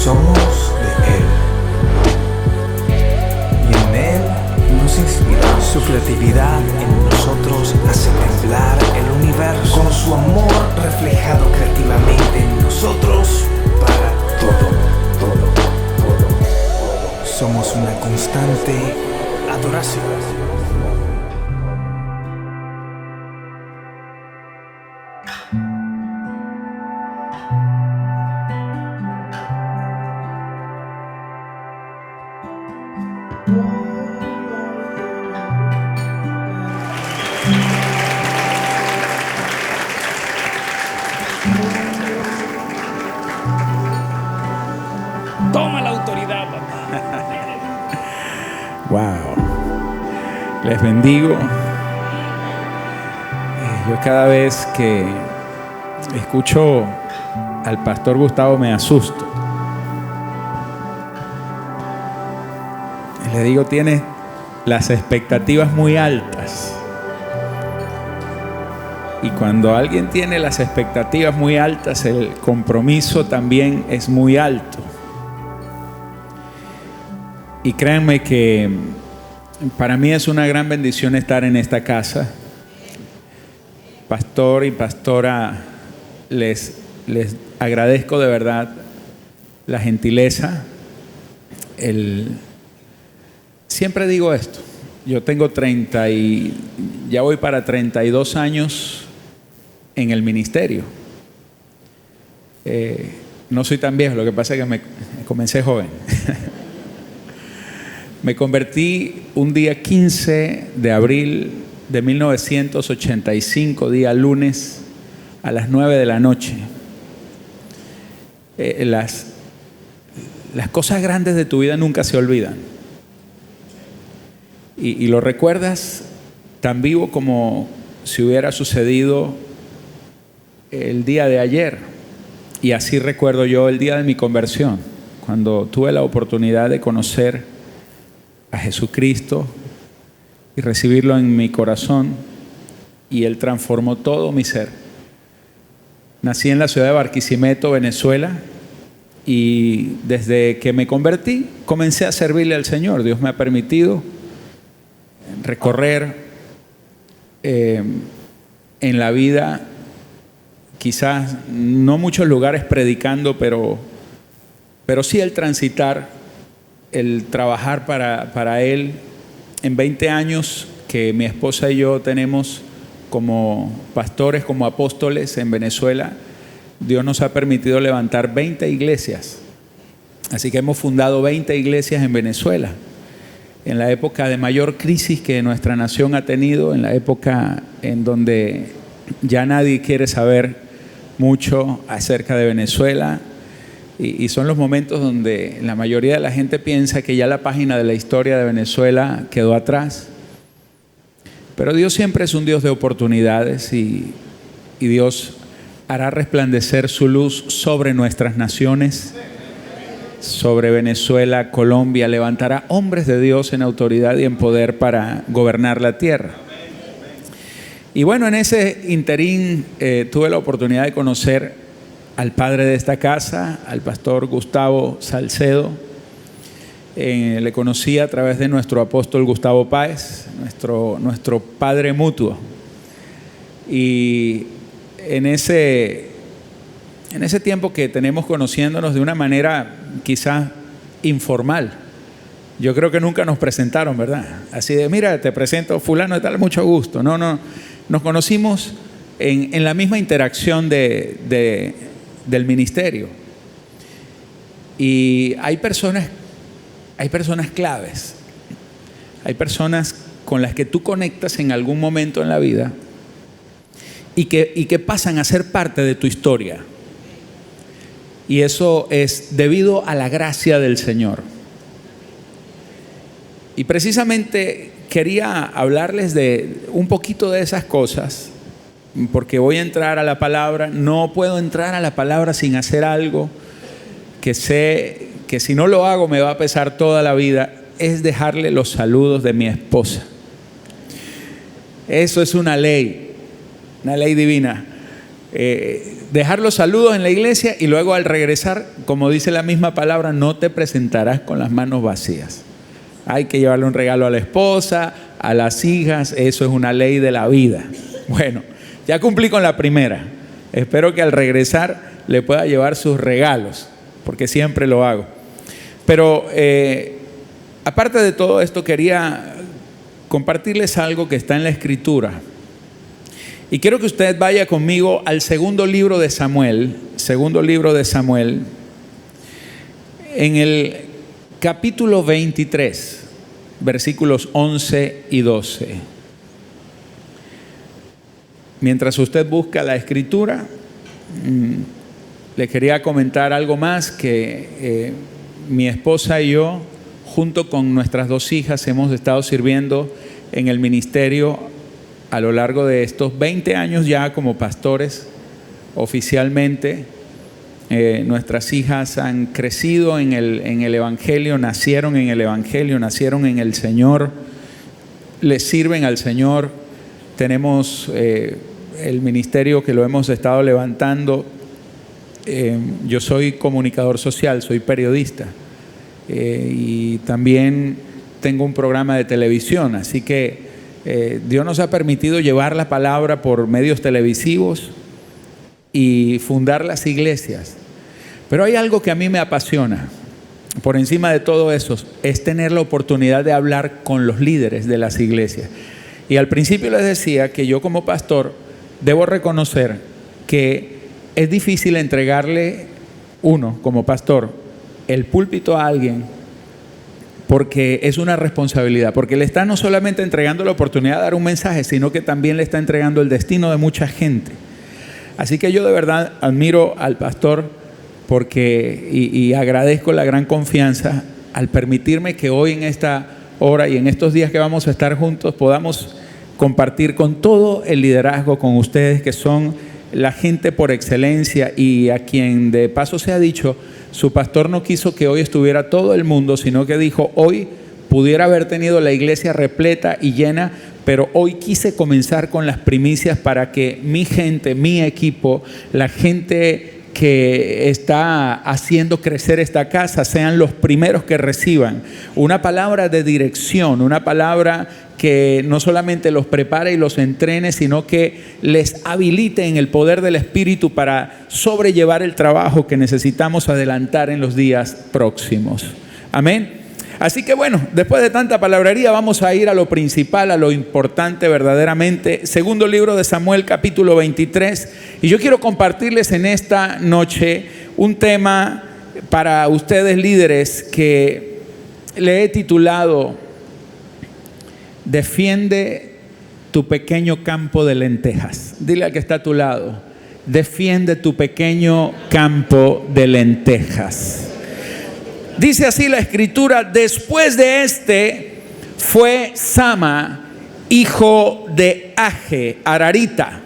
Somos de Él y en Él nos inspira. Su creatividad en nosotros hace temblar el universo, con su amor reflejado creativamente en nosotros para todo. Somos una constante adoración. Toma la autoridad, papá. Wow. Les bendigo. Yo cada vez que escucho al pastor Gustavo me asusto. Le digo, tiene las expectativas muy altas. Y cuando alguien tiene las expectativas muy altas, el compromiso también es muy alto. Y créanme que para mí es una gran bendición estar en esta casa. Pastor y pastora, les agradezco de verdad la gentileza. Siempre digo esto. Yo tengo ya voy para 32 años en el ministerio. No soy tan viejo, lo que pasa es que me comencé joven. Me convertí un día 15 de abril de 1985, día lunes, a las 9 de la noche. Las cosas grandes de tu vida nunca se olvidan. Y lo recuerdas tan vivo como si hubiera sucedido el día de ayer. Y así recuerdo yo el día de mi conversión, cuando tuve la oportunidad de conocer a Jesucristo y recibirlo en mi corazón, y Él transformó todo mi ser. Nací en la ciudad de Barquisimeto, Venezuela, y desde que me convertí comencé a servirle al Señor. Dios me ha permitido recorrer en la vida, quizás no muchos lugares predicando, pero sí el transitar, el trabajar para Él. En 20 años que mi esposa y yo tenemos como pastores, como apóstoles en Venezuela, Dios nos ha permitido levantar 20 iglesias. Así que hemos fundado 20 iglesias en Venezuela, en la época de mayor crisis que nuestra nación ha tenido, en la época en donde ya nadie quiere saber mucho acerca de Venezuela. Y son los momentos donde la mayoría de la gente piensa que ya la página de la historia de Venezuela quedó atrás. Pero Dios siempre es un Dios de oportunidades, y Dios hará resplandecer su luz sobre nuestras naciones, sobre Venezuela, Colombia. Levantará hombres de Dios en autoridad y en poder para gobernar la tierra. Y bueno, en ese interín tuve la oportunidad de conocer al padre de esta casa, al pastor Gustavo Salcedo. Le conocí a través de nuestro apóstol Gustavo Páez, nuestro padre mutuo. Y en ese tiempo que tenemos conociéndonos de una manera quizás informal, yo creo que nunca nos presentaron, ¿verdad? Así de, mira, te presento fulano de tal, mucho gusto. No, nos conocimos en la misma interacción del ministerio. Y hay personas claves, hay personas con las que tú conectas en algún momento en la vida y que pasan a ser parte de tu historia. Y eso es debido a la gracia del Señor. Y precisamente quería hablarles de un poquito de esas cosas, porque voy a entrar a la palabra. No puedo entrar a la palabra sin hacer algo que sé que si no lo hago me va a pesar toda la vida. Es dejarle los saludos de mi esposa. Eso es una ley divina. dejar los saludos en la iglesia y luego al regresar, como dice la misma palabra, no te presentarás con las manos vacías. Hay que llevarle un regalo a la esposa, a las hijas, eso es una ley de la vida. Bueno, ya cumplí con la primera. Espero que al regresar le pueda llevar sus regalos, porque siempre lo hago. Pero aparte de todo esto, quería compartirles algo que está en la Escritura. Y quiero que usted vaya conmigo al segundo libro de Samuel, en el capítulo 23, versículos 11 y 12. Mientras usted busca la Escritura, le quería comentar algo más que mi esposa y yo, junto con nuestras dos hijas, hemos estado sirviendo en el ministerio a lo largo de estos 20 años ya como pastores oficialmente. Nuestras hijas han crecido en el Evangelio, nacieron en el Evangelio, nacieron en el Señor, les sirven al Señor. Tenemos el ministerio que lo hemos estado levantando. Yo soy comunicador social, soy periodista y también tengo un programa de televisión, así que Dios nos ha permitido llevar la palabra por medios televisivos y fundar las iglesias. Pero hay algo que a mí me apasiona, por encima de todo eso, es tener la oportunidad de hablar con los líderes de las iglesias. Y al principio les decía que yo como pastor debo reconocer que es difícil entregarle uno como pastor el púlpito a alguien, porque es una responsabilidad, porque le está no solamente entregando la oportunidad de dar un mensaje, sino que también le está entregando el destino de mucha gente. Así que yo de verdad admiro al pastor porque y agradezco la gran confianza al permitirme que hoy en esta hora y en estos días que vamos a estar juntos podamos compartir con todo el liderazgo, con ustedes que son la gente por excelencia y a quien de paso se ha dicho, su pastor no quiso que hoy estuviera todo el mundo, sino que dijo, hoy pudiera haber tenido la iglesia repleta y llena, pero hoy quise comenzar con las primicias para que mi gente, mi equipo, la gente que está haciendo crecer esta casa, sean los primeros que reciban una palabra de dirección, una palabra que no solamente los prepare y los entrene, sino que les habilite en el poder del Espíritu para sobrellevar el trabajo que necesitamos adelantar en los días próximos. Amén. Así que bueno, después de tanta palabrería vamos a ir a lo principal, a lo importante verdaderamente. Segundo libro de Samuel, capítulo 23. Y yo quiero compartirles en esta noche un tema para ustedes líderes que le he titulado Defiende tu pequeño campo de lentejas. Dile al que está a tu lado, defiende tu pequeño campo de lentejas. Dice así la Escritura: después de este fue Sama, hijo de Age, Ararita.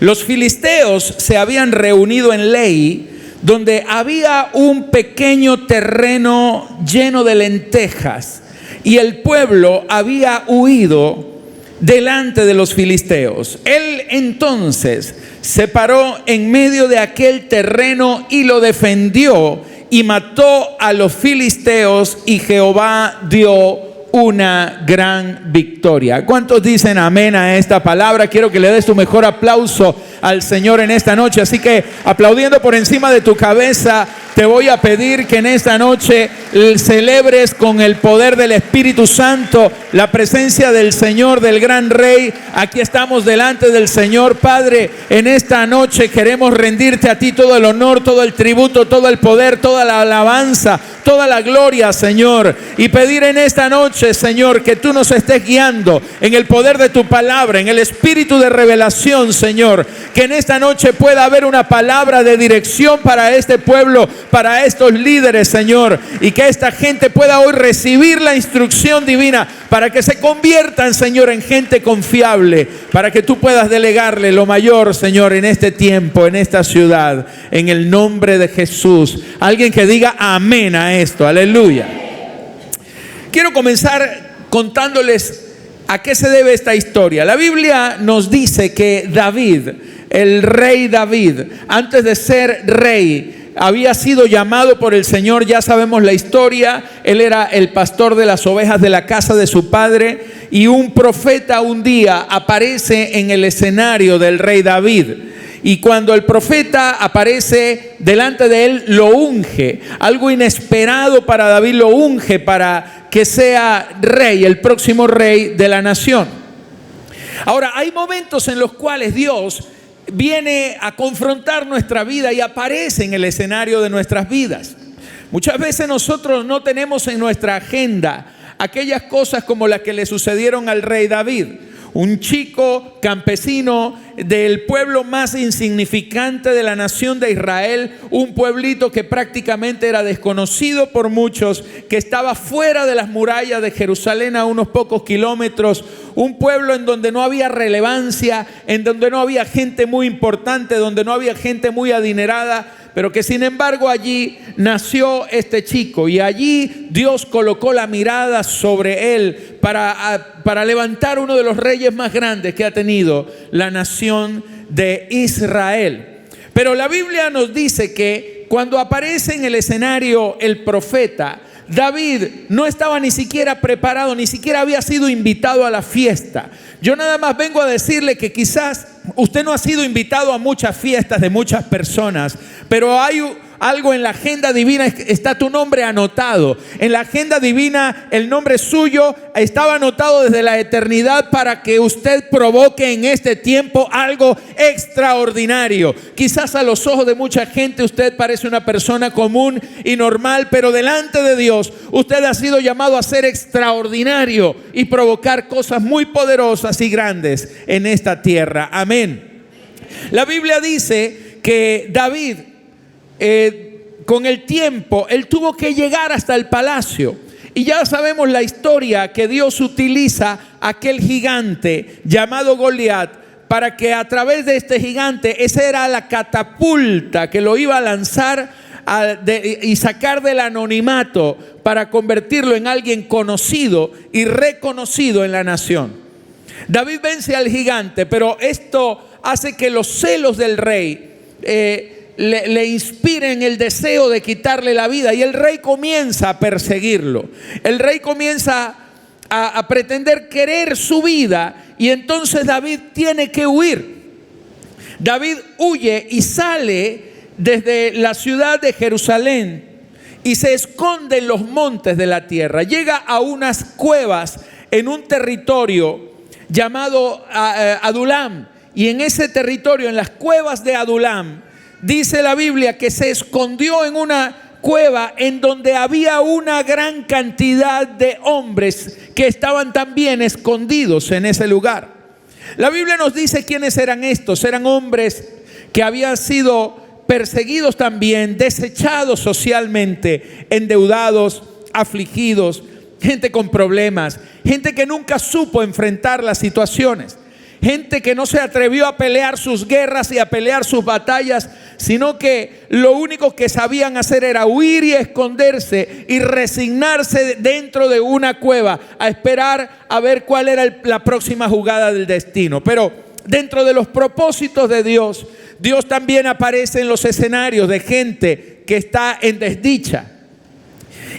Los filisteos se habían reunido en Lei, donde había un pequeño terreno lleno de lentejas, y el pueblo había huido delante de los filisteos. Él entonces se paró en medio de aquel terreno y lo defendió, y mató a los filisteos, y Jehová dio una gran victoria. ¿Cuántos dicen amén a esta palabra? Quiero que le des tu mejor aplauso al Señor en esta noche. Así que aplaudiendo por encima de tu cabeza, te voy a pedir que en esta noche celebres con el poder del Espíritu Santo la presencia del Señor, del gran Rey. Aquí estamos delante del Señor. Padre, en esta noche queremos rendirte a ti todo el honor, todo el tributo, todo el poder, toda la alabanza, toda la gloria, Señor. Y pedir en esta noche, Señor, que tú nos estés guiando en el poder de tu palabra, en el espíritu de revelación, Señor. Que en esta noche pueda haber una palabra de dirección para este pueblo, para estos líderes, Señor. Y que esta gente pueda hoy recibir la instrucción divina para que se conviertan, Señor, en gente confiable. Para que tú puedas delegarle lo mayor, Señor, en este tiempo, en esta ciudad. En el nombre de Jesús. Alguien que diga amén a esto. Aleluya. Quiero comenzar contándoles a qué se debe esta historia. La Biblia nos dice que David el rey David, antes de ser rey, había sido llamado por el Señor. Ya sabemos la historia. Él era el pastor de las ovejas de la casa de su padre, y un profeta un día aparece en el escenario del rey David. Y cuando el profeta aparece delante de él, lo unge. Algo inesperado para David, lo unge para que sea rey, el próximo rey de la nación. Ahora, hay momentos en los cuales Dios viene a confrontar nuestra vida y aparece en el escenario de nuestras vidas. Muchas veces nosotros no tenemos en nuestra agenda aquellas cosas como las que le sucedieron al rey David. Un chico campesino del pueblo más insignificante de la nación de Israel, un pueblito que prácticamente era desconocido por muchos, que estaba fuera de las murallas de Jerusalén a unos pocos kilómetros, un pueblo en donde no había relevancia, en donde no había gente muy importante, donde no había gente muy adinerada, pero que sin embargo allí nació este chico, y allí Dios colocó la mirada sobre él para levantar uno de los reyes más grandes que ha tenido la nación de Israel. Pero la Biblia nos dice que cuando aparece en el escenario el profeta, David no estaba ni siquiera preparado, ni siquiera había sido invitado a la fiesta. Yo nada más vengo a decirle que quizás usted no ha sido invitado a muchas fiestas de muchas personas, pero hay algo en la agenda divina, está tu nombre anotado. En la agenda divina el nombre suyo estaba anotado desde la eternidad para que usted provoque en este tiempo algo extraordinario. Quizás a los ojos de mucha gente usted parece una persona común y normal, pero delante de Dios usted ha sido llamado a ser extraordinario y provocar cosas muy poderosas y grandes en esta tierra. Amén. La Biblia dice que David, con el tiempo, él tuvo que llegar hasta el palacio. Y ya sabemos la historia, que Dios utiliza a aquel gigante llamado Goliat para que a través de este gigante, esa era la catapulta que lo iba a lanzar y sacar del anonimato para convertirlo en alguien conocido y reconocido en la nación. David vence al gigante, pero esto hace que los celos del rey le inspiren el deseo de quitarle la vida, y el rey comienza a perseguirlo. El rey comienza a pretender querer su vida, y entonces David tiene que huir. David huye y sale desde la ciudad de Jerusalén y se esconde en los montes de la tierra. Llega a unas cuevas en un territorio llamado Adulam, y en ese territorio, en las cuevas de Adulam, dice la Biblia que se escondió en una cueva en donde había una gran cantidad de hombres que estaban también escondidos en ese lugar. La Biblia nos dice quiénes eran estos. Eran hombres que habían sido perseguidos también, desechados socialmente, endeudados, afligidos, gente con problemas, gente que nunca supo enfrentar las situaciones. Gente que no se atrevió a pelear sus guerras y a pelear sus batallas, sino que lo único que sabían hacer era huir y esconderse y resignarse dentro de una cueva a esperar a ver cuál era la próxima jugada del destino. Pero dentro de los propósitos de Dios, Dios también aparece en los escenarios de gente que está en desdicha.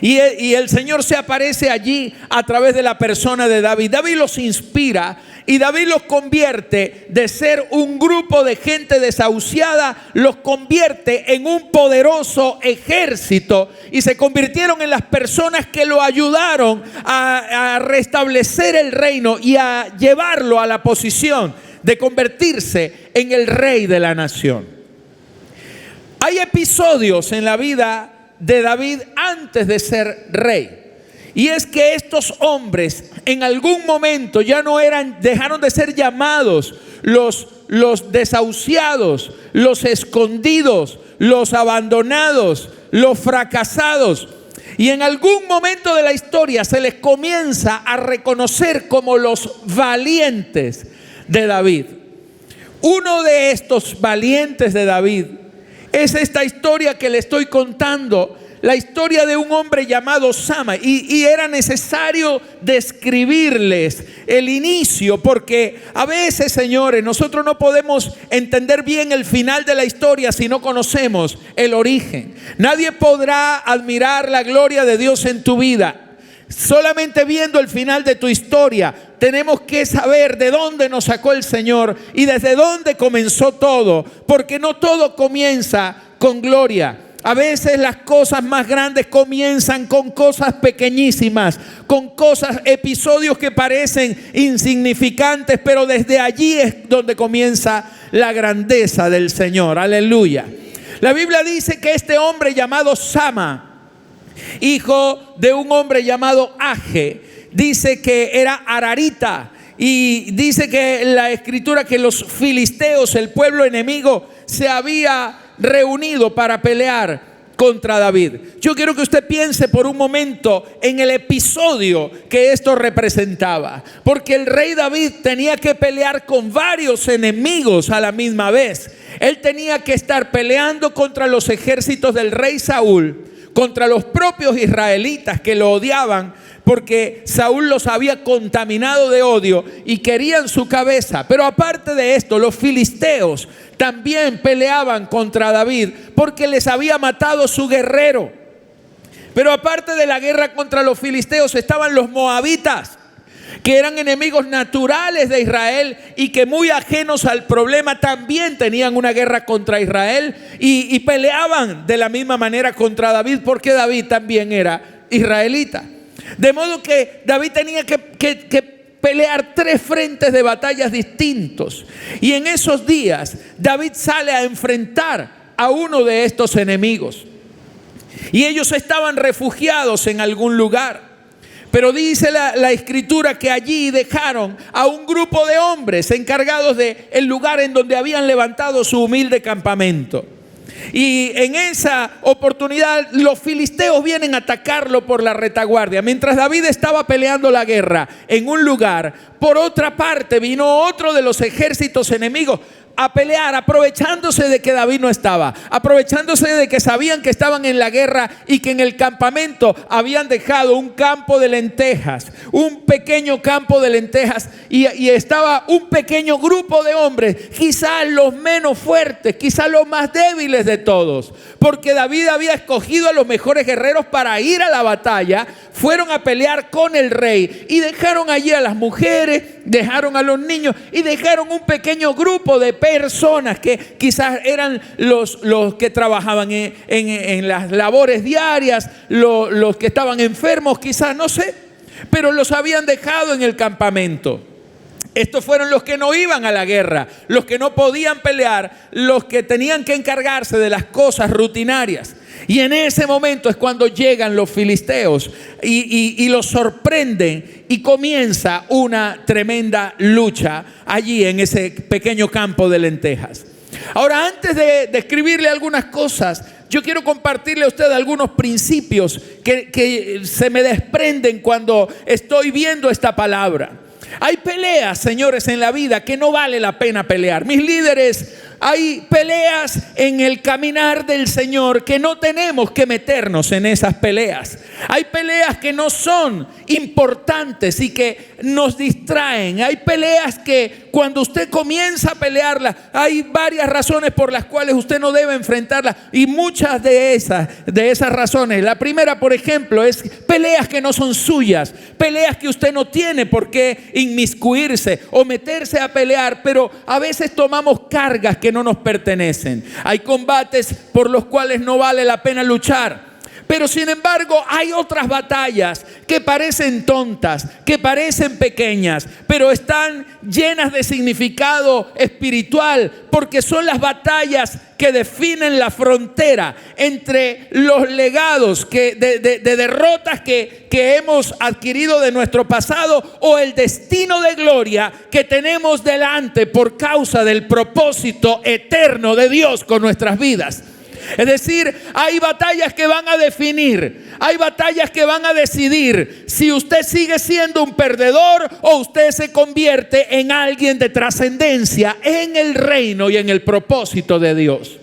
Y el Señor se aparece allí a través de la persona de David. David los inspira y David los convierte de ser un grupo de gente desahuciada, los convierte en un poderoso ejército, y se convirtieron en las personas que lo ayudaron a restablecer el reino y a llevarlo a la posición de convertirse en el rey de la nación. Hay episodios en la vida de David antes de ser rey, y es que estos hombres en algún momento ya no dejaron de ser llamados los desahuciados, los escondidos, los abandonados, los fracasados, y en algún momento de la historia se les comienza a reconocer como los valientes de David. Uno de estos valientes de David es esta historia que le estoy contando, la historia de un hombre llamado Sama, y era necesario describirles el inicio, porque a veces, señores, nosotros no podemos entender bien el final de la historia si no conocemos el origen. Nadie podrá admirar la gloria de Dios en tu vida solamente viendo el final de tu historia. Tenemos que saber de dónde nos sacó el Señor y desde dónde comenzó todo, porque no todo comienza con gloria. A veces las cosas más grandes comienzan con cosas pequeñísimas, con cosas, episodios que parecen insignificantes, pero desde allí es donde comienza la grandeza del Señor. Aleluya. La Biblia dice que este hombre llamado Sama, hijo de un hombre llamado Age, dice que era ararita, y dice que la escritura que los filisteos, el pueblo enemigo, se había reunido para pelear contra David. Yo quiero que usted piense por un momento en el episodio que esto representaba, porque el rey David tenía que pelear con varios enemigos a la misma vez. Él tenía que estar peleando contra los ejércitos del rey Saúl, contra los propios israelitas que lo odiaban porque Saúl los había contaminado de odio y querían su cabeza. Pero aparte de esto, los filisteos también peleaban contra David porque les había matado su guerrero. Pero aparte de la guerra contra los filisteos estaban los moabitas, que eran enemigos naturales de Israel y que, muy ajenos al problema, también tenían una guerra contra Israel y peleaban de la misma manera contra David, porque David también era israelita. De modo que David tenía que pelear 3 frentes de batallas distintos, y en esos días David sale a enfrentar a uno de estos enemigos, y ellos estaban refugiados en algún lugar. Pero dice la escritura que allí dejaron a un grupo de hombres encargados del lugar en donde habían levantado su humilde campamento. Y en esa oportunidad los filisteos vienen a atacarlo por la retaguardia. Mientras David estaba peleando la guerra en un lugar, por otra parte vino otro de los ejércitos enemigos a pelear, aprovechándose de que David no estaba, aprovechándose de que sabían que estaban en la guerra y que en el campamento habían dejado un campo de lentejas, un pequeño campo de lentejas, y estaba un pequeño grupo de hombres, quizás los menos fuertes, quizás los más débiles de todos, porque David había escogido a los mejores guerreros para ir a la batalla. Fueron a pelear con el rey y dejaron allí a las mujeres, dejaron a los niños y dejaron un pequeño grupo de personas que quizás eran los que trabajaban en las labores diarias, los que estaban enfermos, quizás, no sé, pero los habían dejado en el campamento. Estos fueron los que no iban a la guerra, los que no podían pelear, los que tenían que encargarse de las cosas rutinarias. Y en ese momento es cuando llegan los filisteos y los sorprenden, y comienza una tremenda lucha allí en ese pequeño campo de lentejas. Ahora, antes de describirle algunas cosas, yo quiero compartirle a usted algunos principios que se me desprenden cuando estoy viendo esta palabra. Hay peleas, señores, en la vida que no vale la pena pelear. Mis líderes, hay peleas en el caminar del Señor que no tenemos que meternos en esas peleas. Hay peleas que no son importantes y que nos distraen. Hay peleas que cuando usted comienza a pelearlas, hay varias razones por las cuales usted no debe enfrentarlas. Y muchas de esas razones, la primera, por ejemplo, es peleas que no son suyas. Peleas que usted no tiene por qué inmiscuirse o meterse a pelear, pero a veces tomamos cargas que no nos pertenecen. Hay combates por los cuales no vale la pena luchar. Pero sin embargo hay otras batallas que parecen tontas, que parecen pequeñas, pero están llenas de significado espiritual, porque son las batallas que definen la frontera entre los legados de derrotas que hemos adquirido de nuestro pasado, o el destino de gloria que tenemos delante por causa del propósito eterno de Dios con nuestras vidas. Es decir, hay batallas que van a definir, hay batallas que van a decidir si usted sigue siendo un perdedor o usted se convierte en alguien de trascendencia en el reino y en el propósito de Dios.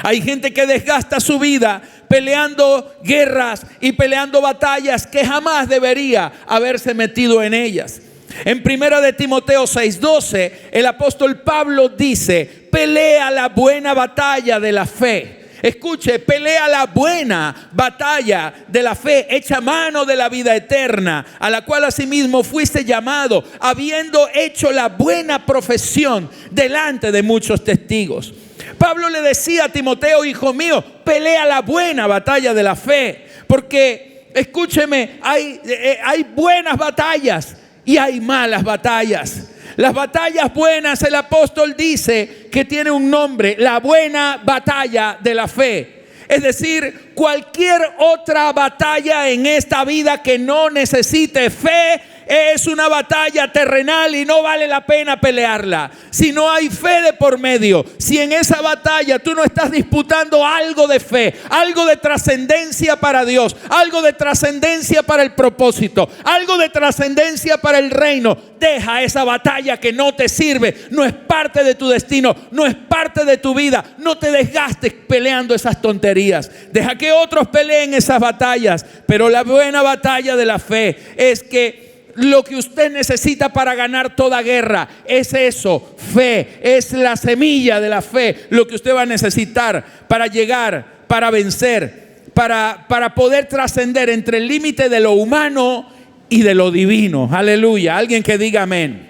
Hay gente que desgasta su vida peleando guerras y peleando batallas que jamás debería haberse metido en ellas. En 1 de Timoteo 6:12, el apóstol Pablo dice: pelea la buena batalla de la fe. Escuche, pelea la buena batalla de la fe, echa mano de la vida eterna, a la cual asimismo fuiste llamado, habiendo hecho la buena profesión delante de muchos testigos. Pablo le decía a Timoteo: hijo mío, pelea la buena batalla de la fe, porque escúcheme, hay buenas batallas y hay malas batallas. Las batallas buenas, el apóstol dice que tiene un nombre: la buena batalla de la fe. Es decir, cualquier otra batalla en esta vida que no necesite fe es una batalla terrenal y no vale la pena pelearla. Si no hay fe de por medio, si en esa batalla tú no estás disputando algo de fe, algo de trascendencia para Dios, algo de trascendencia para el propósito, algo de trascendencia para el reino, deja esa batalla que no te sirve, no es parte de tu destino, no es parte de tu vida. No te desgastes peleando esas tonterías. Deja que otros peleen esas batallas. Pero la buena batalla de la fe es que lo que usted necesita para ganar toda guerra es eso, fe. Es la semilla de la fe, lo que usted va a necesitar para llegar, para vencer, para poder trascender entre el límite de lo humano y de lo divino. Aleluya. Alguien que diga amén.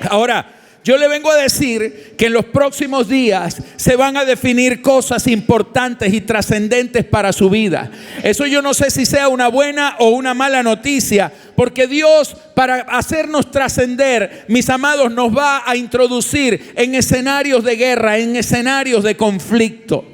Ahora, yo le vengo a decir que en los próximos días se van a definir cosas importantes y trascendentes para su vida. Eso yo no sé si sea una buena o una mala noticia, porque Dios, para hacernos trascender, mis amados, nos va a introducir en escenarios de guerra, en escenarios de conflicto,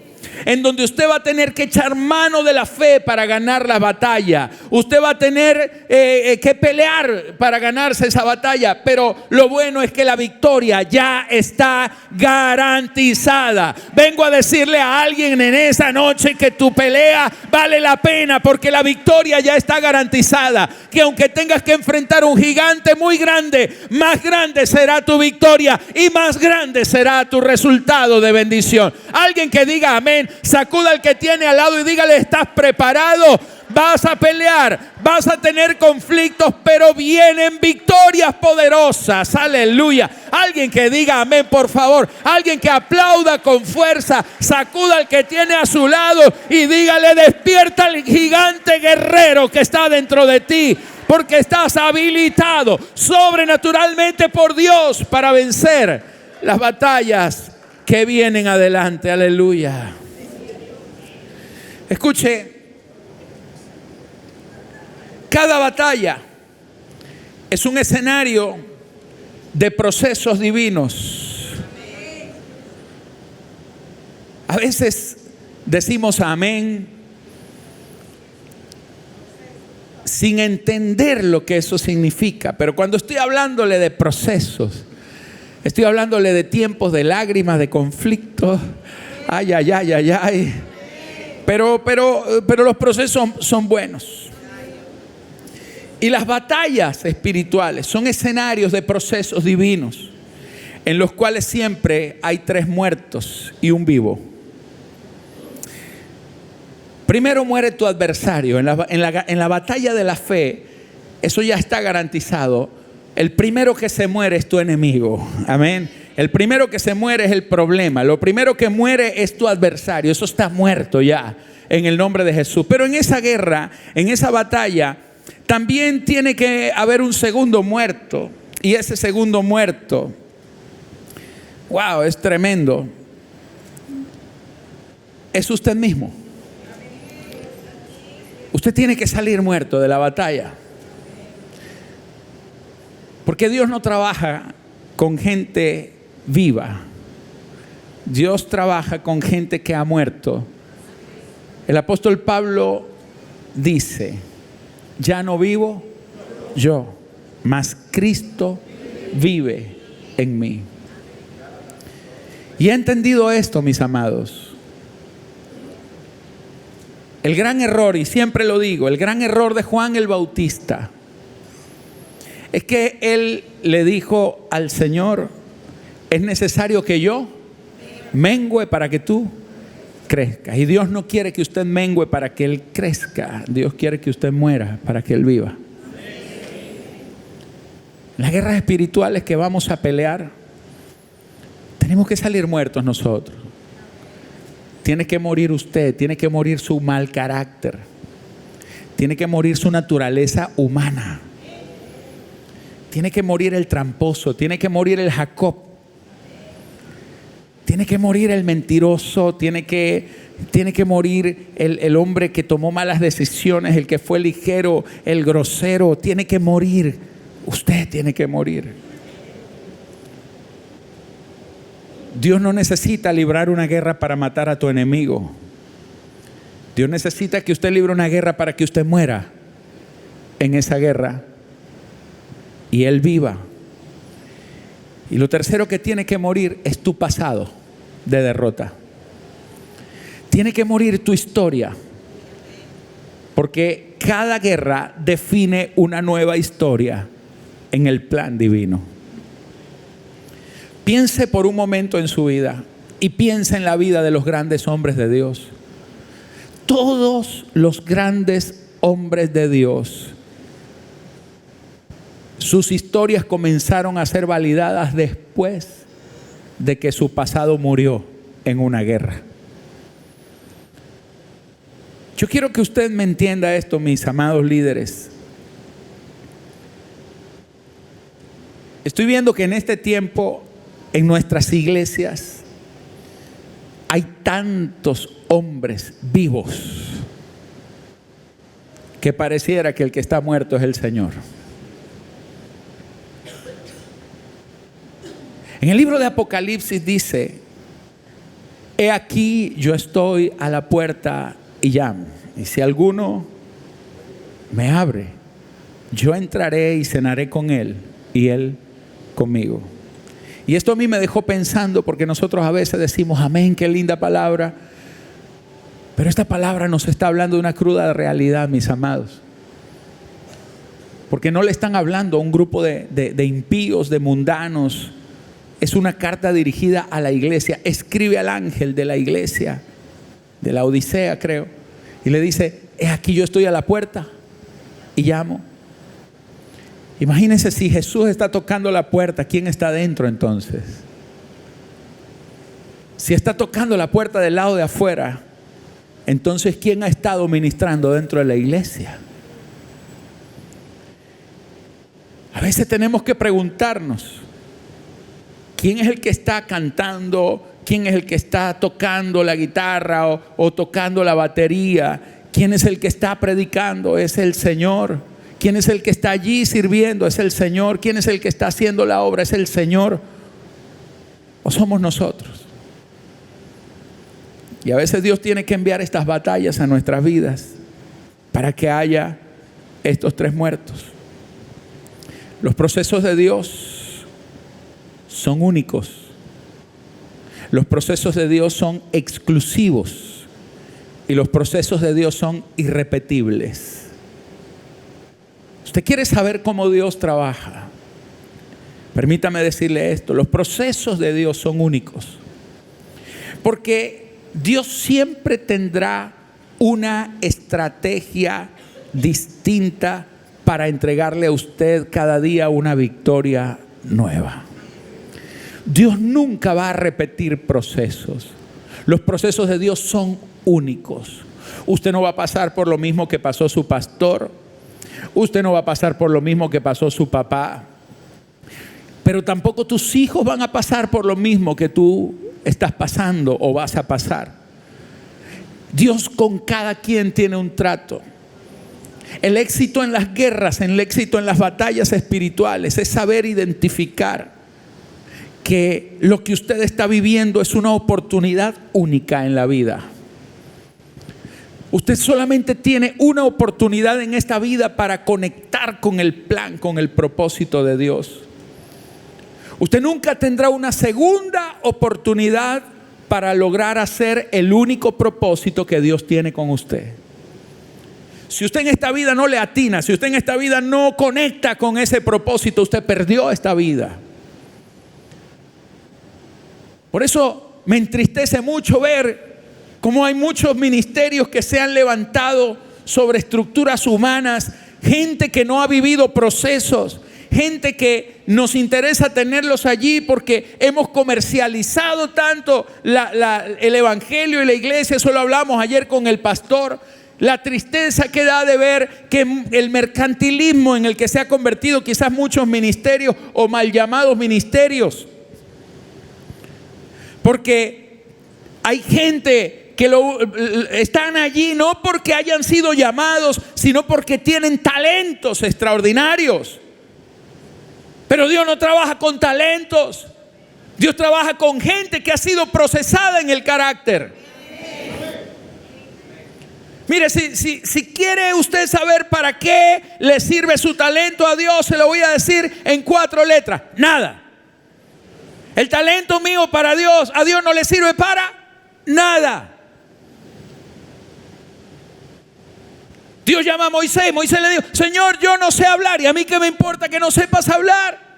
en donde usted va a tener que echar mano de la fe para ganar la batalla. Usted va a tener que pelear para ganarse esa batalla. Pero lo bueno es que la victoria ya está garantizada. Vengo a decirle a alguien en esa noche que tu pelea vale la pena, porque la victoria ya está garantizada. Que aunque tengas que enfrentar un gigante muy grande, más grande será tu victoria y más grande será tu resultado de bendición. Alguien que diga amén. Sacuda al que tiene al lado y dígale: ¿estás preparado? Vas a pelear, vas a tener conflictos, pero vienen victorias poderosas. Aleluya. Alguien que diga amén, por favor. Alguien que aplauda con fuerza. Sacuda al que tiene a su lado y dígale: despierta al gigante guerrero que está dentro de ti, porque estás habilitado sobrenaturalmente por Dios para vencer las batallas que vienen adelante. Aleluya. Escuche, cada batalla es un escenario de procesos divinos. A veces decimos amén sin entender lo que eso significa, pero cuando estoy hablándole de procesos, estoy hablándole de tiempos de lágrimas, de conflictos. Ay, ay, ay, ay, ay. Pero los procesos son buenos. Y las batallas espirituales son escenarios de procesos divinos, en los cuales siempre hay 3 muertos y un vivo. Primero muere tu adversario. En la batalla de la fe, eso ya está garantizado. El primero que se muere es tu enemigo. Amén. El primero que se muere es el problema. Lo primero que muere es tu adversario. Eso está muerto ya en el nombre de Jesús. Pero en esa guerra, en esa batalla, también tiene que haber un segundo muerto. Y ese segundo muerto, wow, es tremendo. Es usted mismo. Usted tiene que salir muerto de la batalla. Porque Dios no trabaja con gente viva. Dios trabaja con gente que ha muerto. El apóstol Pablo dice: ya no vivo yo, mas Cristo vive en mí. Y he entendido esto, mis amados. El gran error, y siempre lo digo, el gran error de Juan el Bautista es que él le dijo al Señor: es necesario que yo mengüe para que tú crezca. Y Dios no quiere que usted mengüe para que Él crezca. Dios quiere que usted muera para que Él viva. Las guerras espirituales que vamos a pelear, tenemos que salir muertos nosotros. Tiene que morir usted, tiene que morir su mal carácter, tiene que morir su naturaleza humana, tiene que morir el tramposo, tiene que morir el Jacob, tiene que morir el mentiroso, tiene que morir el hombre que tomó malas decisiones, el que fue ligero, el grosero, tiene que morir. Usted tiene que morir. Dios no necesita librar una guerra para matar a tu enemigo. Dios necesita que usted libre una guerra para que usted muera en esa guerra y Él viva. Y lo tercero que tiene que morir es tu pasado de derrota. Tiene que morir tu historia, porque cada guerra define una nueva historia en el plan divino. Piense por un momento en su vida y piense en la vida de los grandes hombres de Dios. Todos los grandes hombres de Dios, sus historias comenzaron a ser validadas después de que su pasado murió en una guerra. Yo quiero que usted me entienda esto, mis amados líderes. Estoy viendo que en este tiempo, en nuestras iglesias, hay tantos hombres vivos que pareciera que el que está muerto es el Señor. En el libro de Apocalipsis dice: he aquí yo estoy a la puerta y llamo, y si alguno me abre, yo entraré y cenaré con él y él conmigo. Y esto a mí me dejó pensando, porque nosotros a veces decimos amén, qué linda palabra, pero esta palabra nos está hablando de una cruda realidad, mis amados, porque no le están hablando a un grupo de impíos, de mundanos. Es una carta dirigida a la iglesia. Escribe al ángel de la iglesia de la Odisea, creo, y le dice: he aquí yo estoy a la puerta y llamo. Imagínense, si Jesús está tocando la puerta, ¿quién está dentro entonces? Si está tocando la puerta del lado de afuera, entonces ¿quién ha estado ministrando dentro de la iglesia? A veces tenemos que preguntarnos: ¿quién es el que está cantando? ¿Quién es el que está tocando la guitarra o tocando la batería? ¿Quién es el que está predicando? Es el Señor. ¿Quién es el que está allí sirviendo? Es el Señor. ¿Quién es el que está haciendo la obra? Es el Señor. ¿O somos nosotros? Y a veces Dios tiene que enviar estas batallas a nuestras vidas para que haya estos tres muertos. Los procesos de Dios son únicos. Los procesos de Dios son exclusivos. Y los procesos de Dios son irrepetibles. ¿Usted quiere saber cómo Dios trabaja? Permítame decirle esto: los procesos de Dios son únicos. Porque Dios siempre tendrá una estrategia distinta para entregarle a usted cada día una victoria nueva. Dios nunca va a repetir procesos. Los procesos de Dios son únicos. Usted no va a pasar por lo mismo que pasó su pastor. Usted no va a pasar por lo mismo que pasó su papá. Pero tampoco tus hijos van a pasar por lo mismo que tú estás pasando o vas a pasar. Dios con cada quien tiene un trato. El éxito en las guerras, el éxito en las batallas espirituales es saber identificar que lo que usted está viviendo es una oportunidad única en la vida. Usted solamente tiene una oportunidad en esta vida para conectar con el plan, con el propósito de Dios. Usted nunca tendrá una segunda oportunidad para lograr hacer el único propósito que Dios tiene con usted. Si usted en esta vida no le atina, si usted en esta vida no conecta con ese propósito, usted perdió esta vida. Por eso me entristece mucho ver Como hay muchos ministerios que se han levantado sobre estructuras humanas, gente que no ha vivido procesos, gente que nos interesa tenerlos allí porque hemos comercializado tanto el evangelio y la iglesia. Eso lo hablamos ayer con el pastor. La tristeza que da de ver que el mercantilismo en el que se ha convertido quizás muchos ministerios o mal llamados ministerios, porque hay gente que están allí no porque hayan sido llamados, sino porque tienen talentos extraordinarios. Pero Dios no trabaja con talentos. Dios trabaja con gente que ha sido procesada en el carácter. Mire, si quiere usted saber para qué le sirve su talento a Dios, se lo voy a decir en 4 letras. Nada. El talento mío para Dios, a Dios no le sirve para nada. Dios llama a Moisés. Moisés le dijo: Señor, yo no sé hablar. ¿Y a mí qué me importa que no sepas hablar?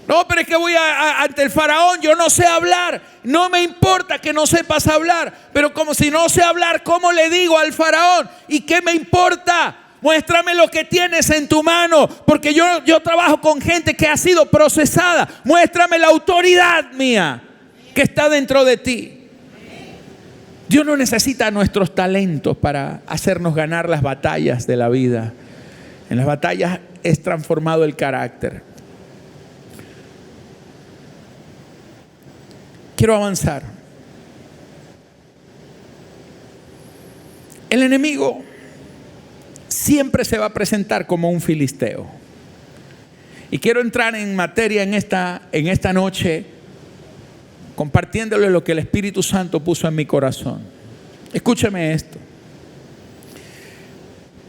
No, pero es que voy ante el faraón. Yo no sé hablar. No me importa que no sepas hablar. Pero como si no sé hablar, ¿cómo le digo al faraón? ¿Y qué me importa? Muéstrame lo que tienes en tu mano. Porque yo trabajo con gente que ha sido procesada. Muéstrame la autoridad mía que está dentro de ti. Dios no necesita nuestros talentos para hacernos ganar las batallas de la vida. En las batallas es transformado el carácter. Quiero avanzar. El enemigo siempre se va a presentar como un filisteo. Y quiero entrar en materia en esta noche, compartiéndole lo que el Espíritu Santo puso en mi corazón. Escúcheme esto.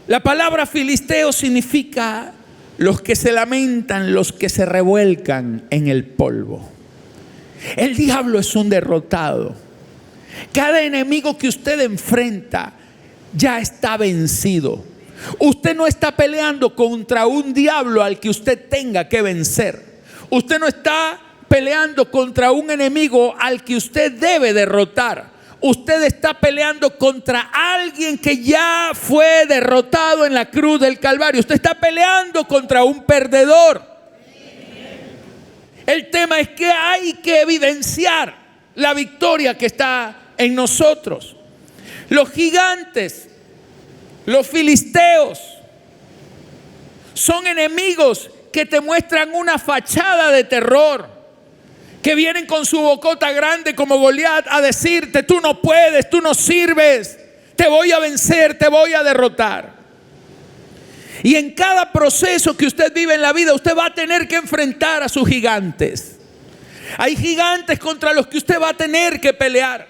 La palabra filisteo significa los que se lamentan, los que se revuelcan en el polvo. El diablo es un derrotado. Cada enemigo que usted enfrenta ya está vencido. Usted no está peleando contra un diablo al que usted tenga que vencer. Usted no está peleando contra un enemigo al que usted debe derrotar. Usted está peleando contra alguien que ya fue derrotado en la cruz del Calvario. Usted está peleando contra un perdedor. El tema es que hay que evidenciar la victoria que está en nosotros. Los gigantes, los filisteos, son enemigos que te muestran una fachada de terror, que vienen con su bocota grande como Goliat a decirte: tú no puedes, tú no sirves, te voy a vencer, te voy a derrotar. Y en cada proceso que usted vive en la vida, usted va a tener que enfrentar a sus gigantes. Hay gigantes contra los que usted va a tener que pelear.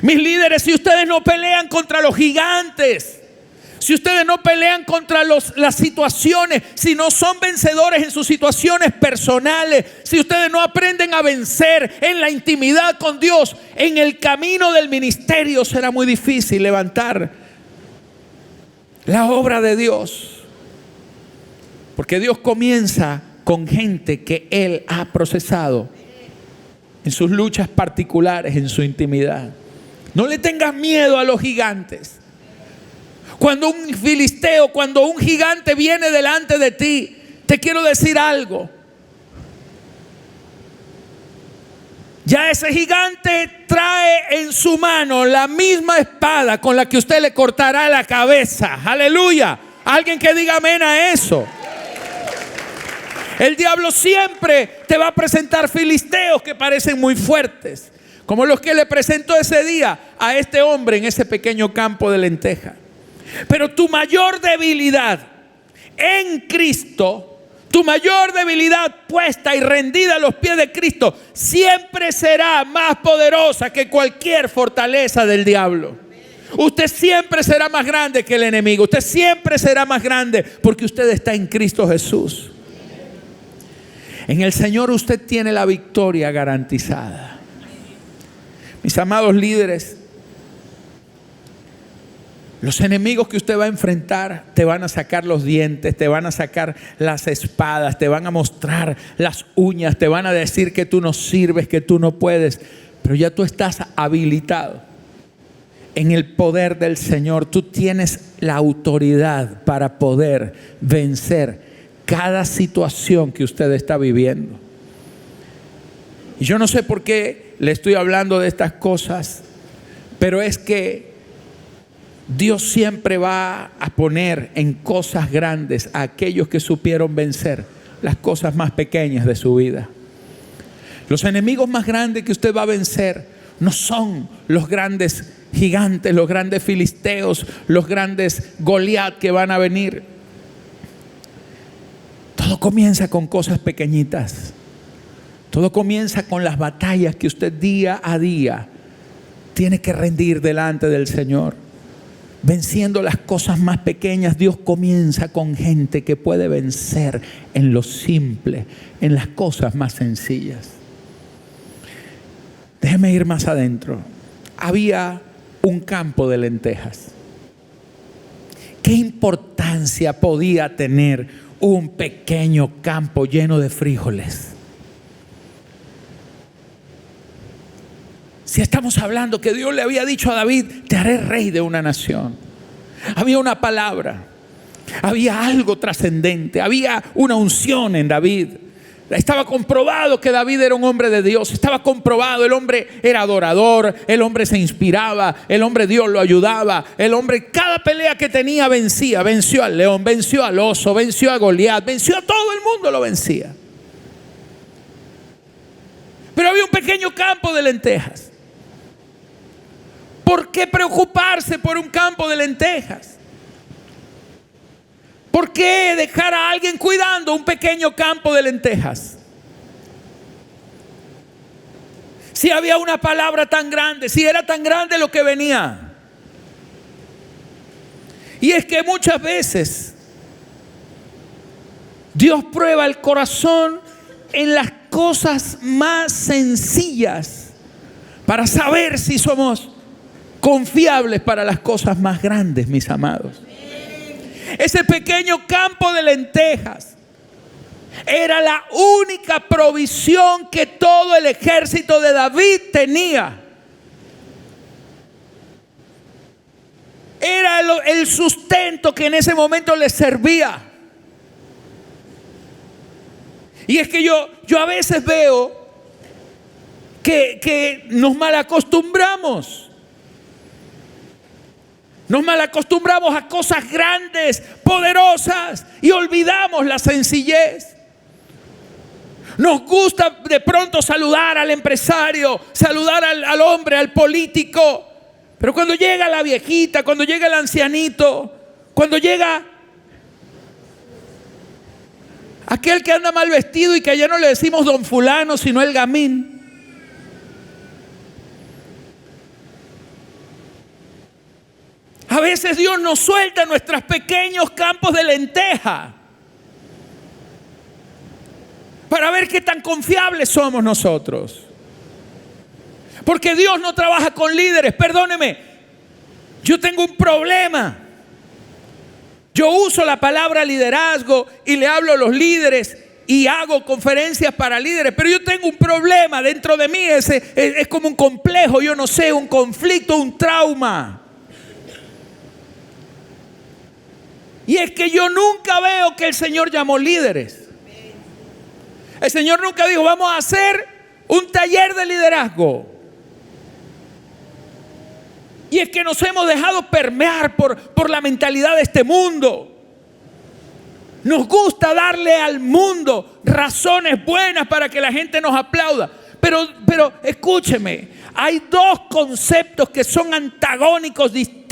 Mis líderes, si ustedes no pelean contra los gigantes, si ustedes no pelean contra las situaciones, si no son vencedores en sus situaciones personales, si ustedes no aprenden a vencer en la intimidad con Dios, en el camino del ministerio será muy difícil levantar la obra de Dios. Porque Dios comienza con gente que Él ha procesado en sus luchas particulares, en su intimidad. No le tengas miedo a los gigantes. Cuando un filisteo, cuando un gigante viene delante de ti, te quiero decir algo. Ya ese gigante trae en su mano la misma espada con la que usted le cortará la cabeza. Aleluya. Alguien que diga amén a eso. El diablo siempre te va a presentar filisteos que parecen muy fuertes, como los que le presentó ese día a este hombre en ese pequeño campo de lenteja. Pero tu mayor debilidad en Cristo, tu mayor debilidad puesta y rendida a los pies de Cristo, siempre será más poderosa que cualquier fortaleza del diablo. Usted siempre será más grande que el enemigo. Usted siempre será más grande porque usted está en Cristo Jesús. En el Señor usted tiene la victoria garantizada. Mis amados líderes, los enemigos que usted va a enfrentar te van a sacar los dientes, te van a sacar las espadas, te van a mostrar las uñas, te van a decir que tú no sirves, que tú no puedes. pero ya tú estás habilitado en el poder del Señor. Tú tienes la autoridad para poder vencer cada situación que usted está viviendo. Y yo no sé por qué le estoy hablando de estas cosas, pero es que Dios siempre va a poner en cosas grandes a aquellos que supieron vencer las cosas más pequeñas de su vida. Los enemigos más grandes que usted va a vencer no son los grandes gigantes, los grandes filisteos, los grandes Goliat que van a venir. Todo comienza con cosas pequeñitas. Todo comienza con las batallas que usted día a día tiene que rendir delante del Señor. Venciendo las cosas más pequeñas, Dios comienza con gente que puede vencer en lo simple, en las cosas más sencillas. Déjeme ir más adentro. Había un campo de lentejas. ¿Qué importancia podía tener un pequeño campo lleno de frijoles? Si estamos hablando que Dios le había dicho a David, te haré rey de una nación. Había una palabra, había algo trascendente, había una unción en David. Estaba comprobado que David era un hombre de Dios. Estaba comprobado, el hombre era adorador, el hombre se inspiraba, el hombre Dios lo ayudaba. El hombre cada pelea que tenía vencía. Venció al león, venció al oso, venció a Goliat, venció a todo el mundo, lo vencía. Pero había un pequeño campo de lentejas. ¿Por qué preocuparse por un campo de lentejas? ¿Por qué dejar a alguien cuidando un pequeño campo de lentejas? Si había una palabra tan grande, si era tan grande lo que venía. Y es que muchas veces Dios prueba el corazón en las cosas más sencillas para saber si somos confiables para las cosas más grandes, mis amados. Ese pequeño campo de lentejas era la única provisión que todo el ejército de David tenía. Era el sustento que en ese momento les servía. Y es que yo a veces veo que nos malacostumbramos. Nos malacostumbramos a cosas grandes, poderosas, y olvidamos la sencillez. Nos gusta de pronto saludar al empresario, saludar al hombre, al político. Pero cuando llega la viejita, cuando llega el ancianito, cuando llega aquel que anda mal vestido y que allá no le decimos don fulano, sino el gamín. A veces Dios nos suelta en nuestros pequeños campos de lenteja para ver qué tan confiables somos nosotros. Porque Dios no trabaja con líderes. Perdóneme, yo tengo un problema. Yo uso la palabra liderazgo y le hablo a los líderes y hago conferencias para líderes, pero yo tengo un problema dentro de mí. Es como un complejo, yo no sé, un conflicto, un trauma. Y es que yo nunca veo que el Señor llamó líderes. El Señor nunca dijo, vamos a hacer un taller de liderazgo. Y es que nos hemos dejado permear por la mentalidad de este mundo. Nos gusta darle al mundo razones buenas para que la gente nos aplauda. Pero escúcheme, hay dos conceptos que son antagónicos, distintos,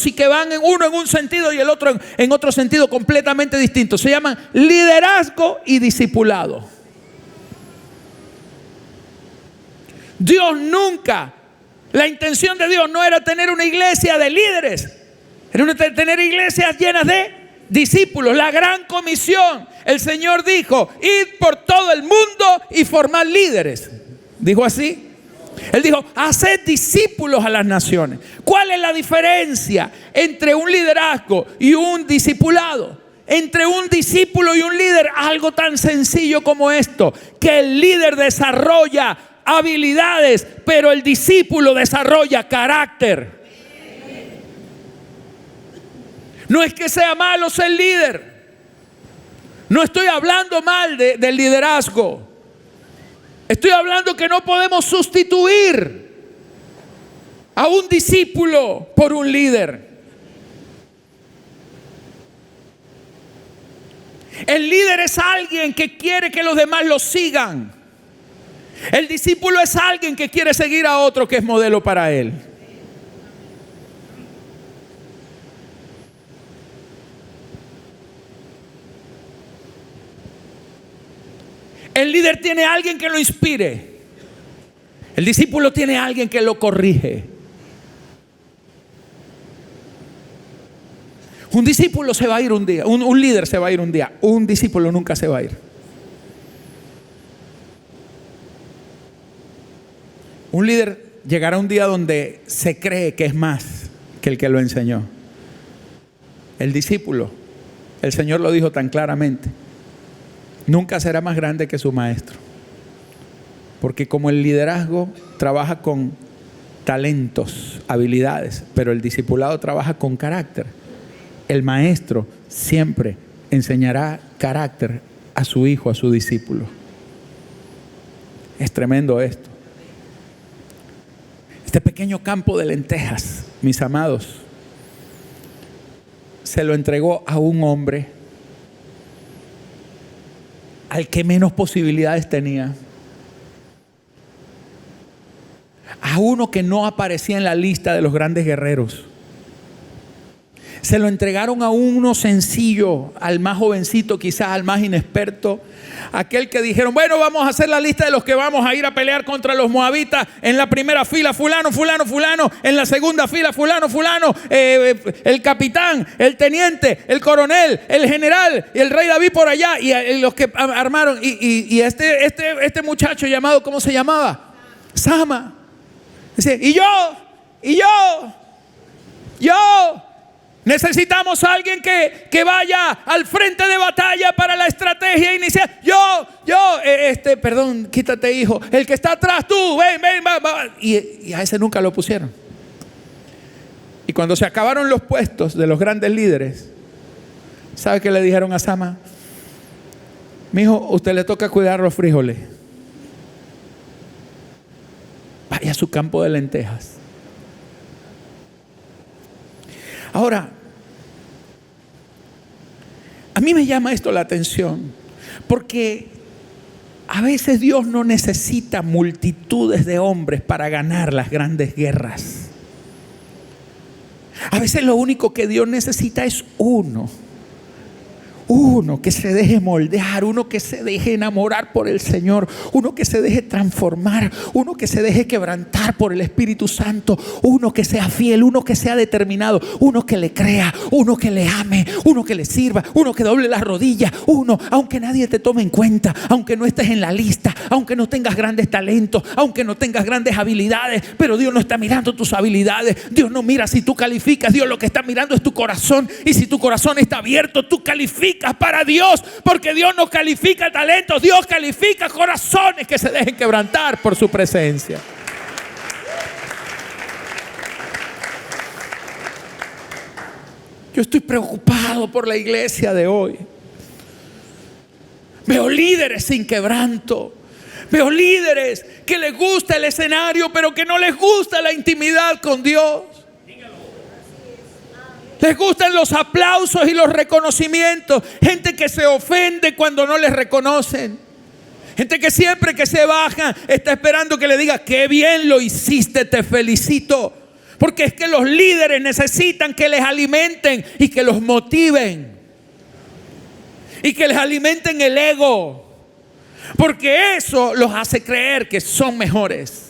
y que van uno en un sentido y el otro en otro sentido completamente distinto. Se llaman liderazgo y discipulado. Dios nunca, la intención de Dios no era tener una iglesia de líderes, era tener iglesias llenas de discípulos. La gran comisión, el Señor dijo, id por todo el mundo y formad líderes. Dijo así. Él dijo, haced discípulos a las naciones. ¿Cuál es la diferencia entre un liderazgo y un discipulado? Entre un discípulo y un líder, algo tan sencillo como esto, que el líder desarrolla habilidades, pero el discípulo desarrolla carácter. No es que sea malo ser líder. No estoy hablando mal del liderazgo. Estoy hablando que no podemos sustituir a un discípulo por un líder. El líder es alguien que quiere que los demás lo sigan. El discípulo es alguien que quiere seguir a otro que es modelo para él. El líder tiene a alguien que lo inspire. El discípulo tiene a alguien que lo corrige. Un discípulo se va a ir un día, un líder se va a ir un día, un discípulo nunca se va a ir. Un líder llegará un día donde se cree que es más que el que lo enseñó. El discípulo, el Señor lo dijo tan claramente, nunca será más grande que su maestro. Porque como el liderazgo trabaja con talentos, habilidades, pero el discipulado trabaja con carácter, el maestro siempre enseñará carácter a su hijo, a su discípulo. Es tremendo esto. Este pequeño campo de lentejas, mis amados, se lo entregó a un hombre al que menos posibilidades tenía, a uno que no aparecía en la lista de los grandes guerreros. Se lo entregaron a uno sencillo, al más jovencito, quizás al más inexperto, aquel que dijeron, bueno, vamos a hacer la lista de los que vamos a ir a pelear contra los moabitas. En la primera fila fulano, fulano, fulano. En la segunda fila fulano, fulano. El capitán, el teniente, el coronel, el general y el rey David por allá. Y los que armaron. Y este muchacho llamado, ¿cómo se llamaba? Sama. Dice, y yo. Necesitamos a alguien que vaya al frente de batalla para la estrategia inicial. Perdón, quítate, hijo. El que está atrás, tú, ven, va. Y a ese nunca lo pusieron. Y cuando se acabaron los puestos de los grandes líderes, ¿sabe qué le dijeron a Sama? Mijo, usted le toca cuidar los frijoles. Vaya a su campo de lentejas. Ahora, a mí me llama esto la atención, porque a veces Dios no necesita multitudes de hombres para ganar las grandes guerras. A veces lo único que Dios necesita es uno que se deje moldear, uno que se deje enamorar por el Señor, uno que se deje transformar, uno que se deje quebrantar por el Espíritu Santo, uno que sea fiel, uno que sea determinado, uno que le crea, uno que le ame, uno que le sirva, uno que doble las rodillas, uno, aunque nadie te tome en cuenta, aunque no estés en la lista, aunque no tengas grandes talentos, aunque no tengas grandes habilidades, pero Dios no está mirando tus habilidades, Dios no mira si tú calificas, Dios lo que está mirando es tu corazón, y si tu corazón está abierto, tú calificas para Dios, porque Dios no califica talentos, Dios califica corazones que se dejen quebrantar por su presencia. Yo estoy preocupado por la iglesia de hoy. Veo líderes sin quebranto. Veo líderes que les gusta el escenario, pero que no les gusta la intimidad con Dios. Les gustan los aplausos y los reconocimientos. Gente que se ofende cuando no les reconocen. Gente que siempre que se baja está esperando que le diga, qué bien lo hiciste, te felicito. Porque es que los líderes necesitan que les alimenten y que los motiven. Y que les alimenten el ego. Porque eso los hace creer que son mejores.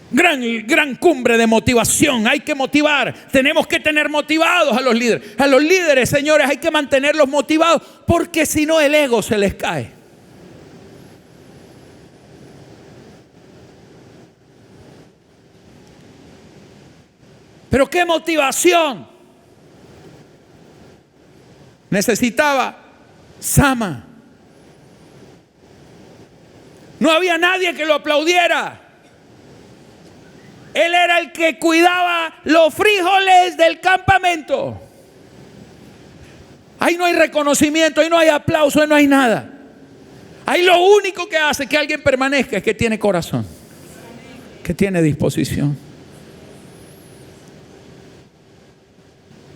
Gran cumbre de motivación. Hay que motivar. Tenemos que tener motivados a los líderes. A los líderes, señores, hay que mantenerlos motivados, porque si no el ego se les cae. Pero qué motivación necesitaba Sama. No había nadie que lo aplaudiera. Él era el que cuidaba los frijoles del campamento. Ahí no hay reconocimiento, ahí no hay aplauso, ahí no hay nada. Ahí lo único que hace que alguien permanezca es que tiene corazón, que tiene disposición.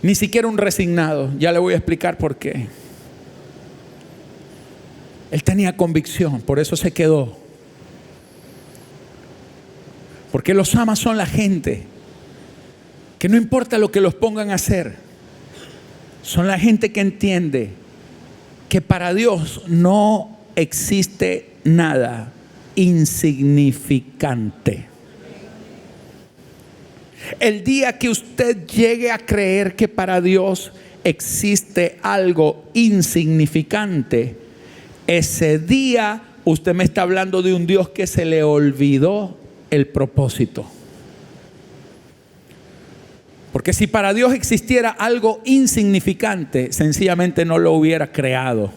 Ni siquiera un resignado. Ya le voy a explicar por qué. Él tenía convicción, por eso se quedó. Porque los amas son la gente que no importa lo que los pongan a hacer, son la gente que entiende que para Dios no existe nada insignificante. El día que usted llegue a creer que para Dios existe algo insignificante, ese día usted me está hablando de un Dios que se le olvidó el propósito. Porque si para Dios existiera algo insignificante, sencillamente no lo hubiera creado.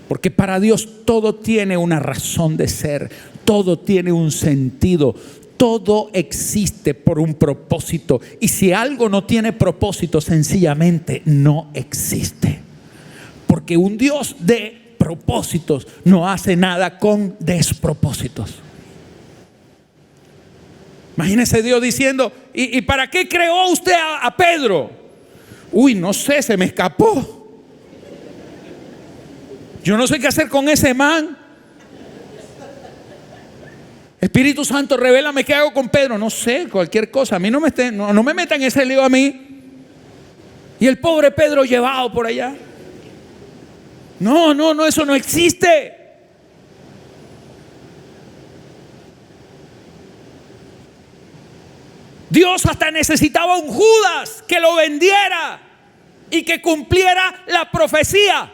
Porque para Dios todo tiene una razón de ser, todo tiene un sentido, todo existe por un propósito. Y si algo no tiene propósito, sencillamente no existe. Porque un Dios de propósitos no hace nada con despropósitos. Imagínese Dios diciendo, ¿y para qué creó usted a Pedro? Uy, no sé, se me escapó. Yo no sé qué hacer con ese man. Espíritu Santo, revélame qué hago con Pedro. No sé, cualquier cosa. A mí no me metan ese lío a mí. Y el pobre Pedro llevado por allá. No, eso no existe. Dios hasta necesitaba un Judas que lo vendiera y que cumpliera la profecía.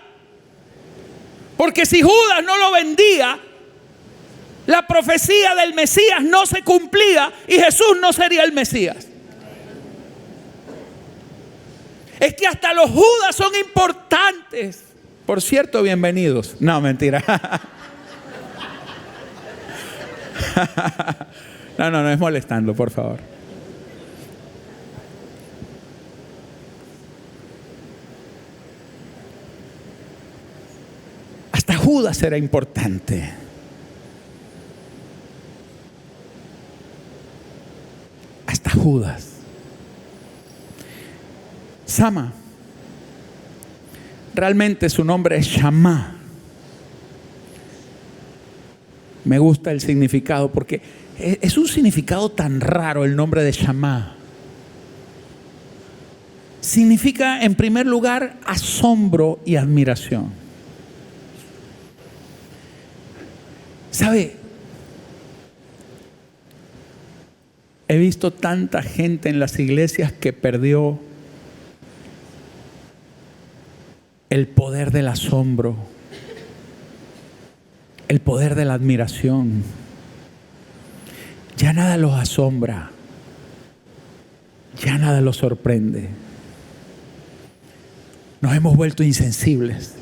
Porque si Judas no lo vendía, la profecía del Mesías no se cumplía y Jesús no sería el Mesías. Es que hasta los Judas son importantes. Por cierto, bienvenidos. No, mentira. No es molestando, por favor. Hasta Judas era importante. Hasta Judas. Sama. Realmente su nombre es Shammah. Me gusta el significado porque es un significado tan raro el nombre de Shammah. Significa en primer lugar asombro y admiración. ¿Sabe? He visto tanta gente en las iglesias que perdió el poder del asombro, el poder de la admiración. Ya nada los asombra, ya nada los sorprende. Nos hemos vuelto insensibles.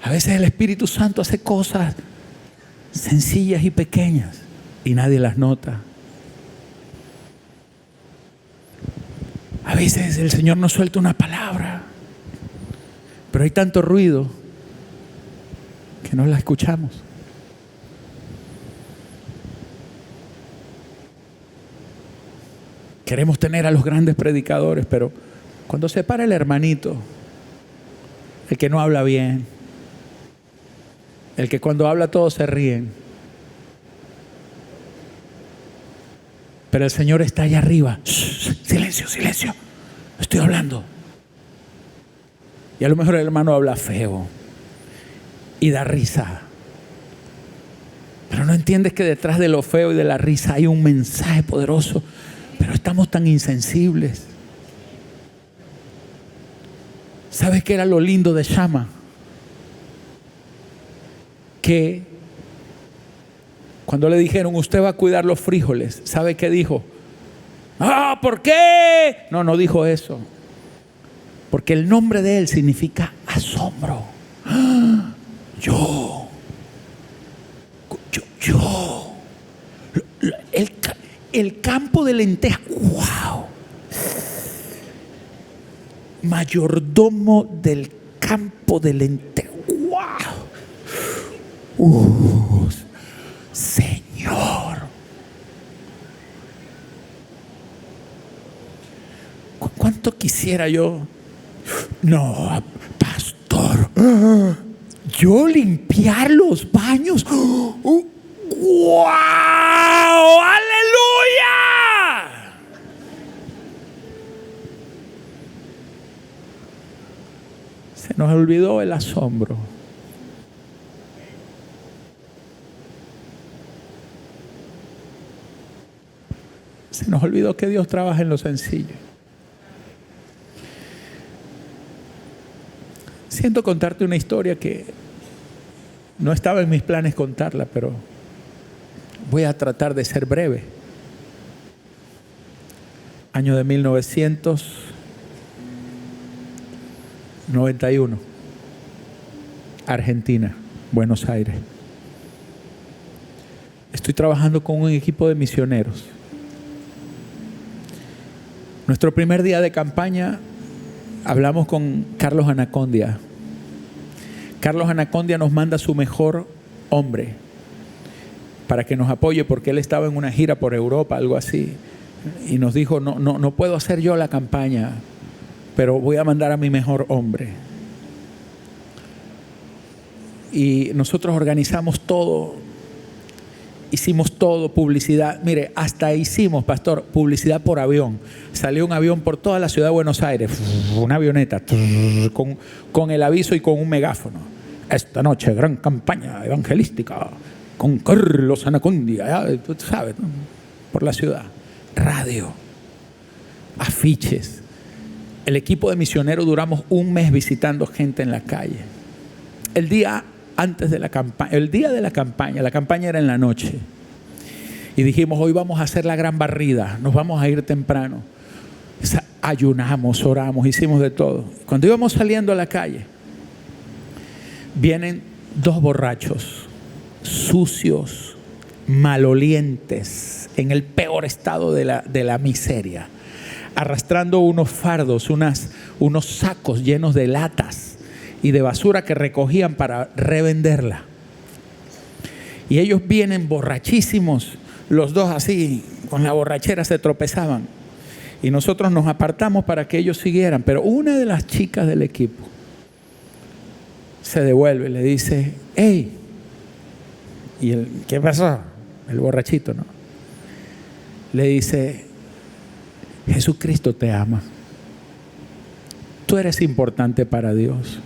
A veces el Espíritu Santo hace cosas sencillas y pequeñas y nadie las nota. A veces el Señor nos suelta una palabra, pero hay tanto ruido que no la escuchamos. Queremos tener a los grandes predicadores, pero cuando se para el hermanito, el que no habla bien, el que cuando habla todos se ríen, pero el Señor está allá arriba. Silencio, silencio, estoy hablando. Y a lo mejor el hermano habla feo y da risa, pero no entiendes que detrás de lo feo y de la risa hay un mensaje poderoso. Pero estamos tan insensibles. ¿Sabes qué era lo lindo de Shammah? Que cuando le dijeron, usted va a cuidar los frijoles, ¿sabe qué dijo? ¿Por qué? No dijo eso. Porque el nombre de él significa asombro. Yo. El campo de lentejas. ¡Wow! Mayordomo del campo de lentejas. ¡Wow! Señor. ¿Cuánto quisiera yo? No, pastor. Yo limpiar los baños. ¡Wow! ¡Aleluya! Se nos olvidó el asombro. Se nos olvidó que Dios trabaja en lo sencillo. Siento contarte una historia que no estaba en mis planes contarla, pero voy a tratar de ser breve. Año de 1991. Argentina, Buenos Aires. Estoy trabajando con un equipo de misioneros. Nuestro primer día de campaña hablamos con Carlos Anacondia. Carlos Anacondia nos manda a su mejor hombre para que nos apoye, porque él estaba en una gira por Europa, algo así, y nos dijo, no puedo hacer yo la campaña, pero voy a mandar a mi mejor hombre. Y nosotros organizamos todo, hicimos todo, publicidad. Mire, hasta hicimos, pastor, publicidad por avión. Salió un avión por toda la ciudad de Buenos Aires, una avioneta, con el aviso y con un megáfono. Esta noche, gran campaña evangelística con Carlos Anacondia, tú sabes, ¿no? Por la ciudad. Radio, afiches. El equipo de misioneros duramos un mes visitando gente en la calle. El día antes de la campaña, el día de la campaña era en la noche. Y dijimos, hoy vamos a hacer la gran barrida, nos vamos a ir temprano. Ayunamos, oramos, hicimos de todo. Cuando íbamos saliendo a la calle, vienen dos borrachos, sucios, malolientes, en el peor estado de la miseria, arrastrando unos fardos, unos sacos llenos de latas y de basura que recogían para revenderla. Y ellos vienen borrachísimos, los dos así, con la borrachera se tropezaban. Y nosotros nos apartamos para que ellos siguieran. Pero una de las chicas del equipo se devuelve, le dice, hey, y ¿qué pasó? El borrachito, ¿no? Le dice, Jesucristo te ama. Tú eres importante para Dios.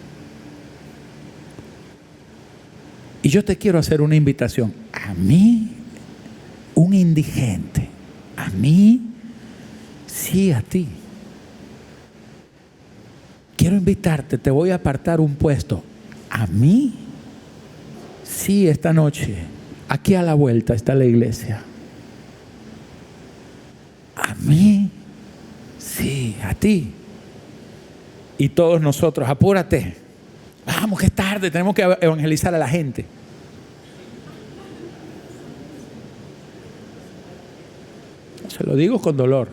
Y yo te quiero hacer una invitación. A mí, un indigente. A mí, sí, a ti. Quiero invitarte, te voy a apartar un puesto. A mí, sí, esta noche, aquí a la vuelta está la iglesia. A mí, sí, a ti. Y todos nosotros, apúrate. Vamos, que es tarde, tenemos que evangelizar a la gente. Se lo digo con dolor.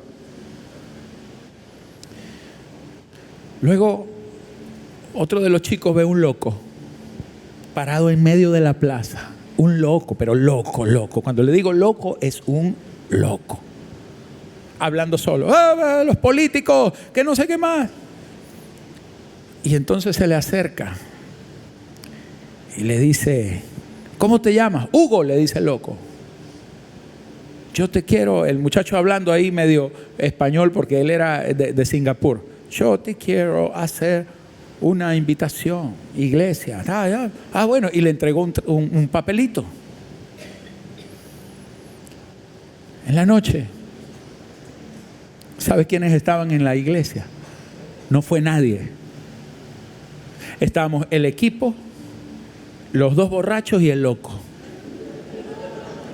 Luego, otro de los chicos ve un loco parado en medio de la plaza. Un loco, pero loco. Cuando le digo loco, es un loco. Hablando solo. Los políticos, que no sé qué más. Y entonces se le acerca y le dice, ¿cómo te llamas? Hugo, le dice el loco. Yo te quiero, el muchacho hablando ahí medio español porque él era de Singapur. Yo te quiero hacer una invitación, iglesia. Bueno, y le entregó un papelito. En la noche, ¿sabes quiénes estaban en la iglesia? No fue nadie. Estábamos el equipo, los dos borrachos y el loco.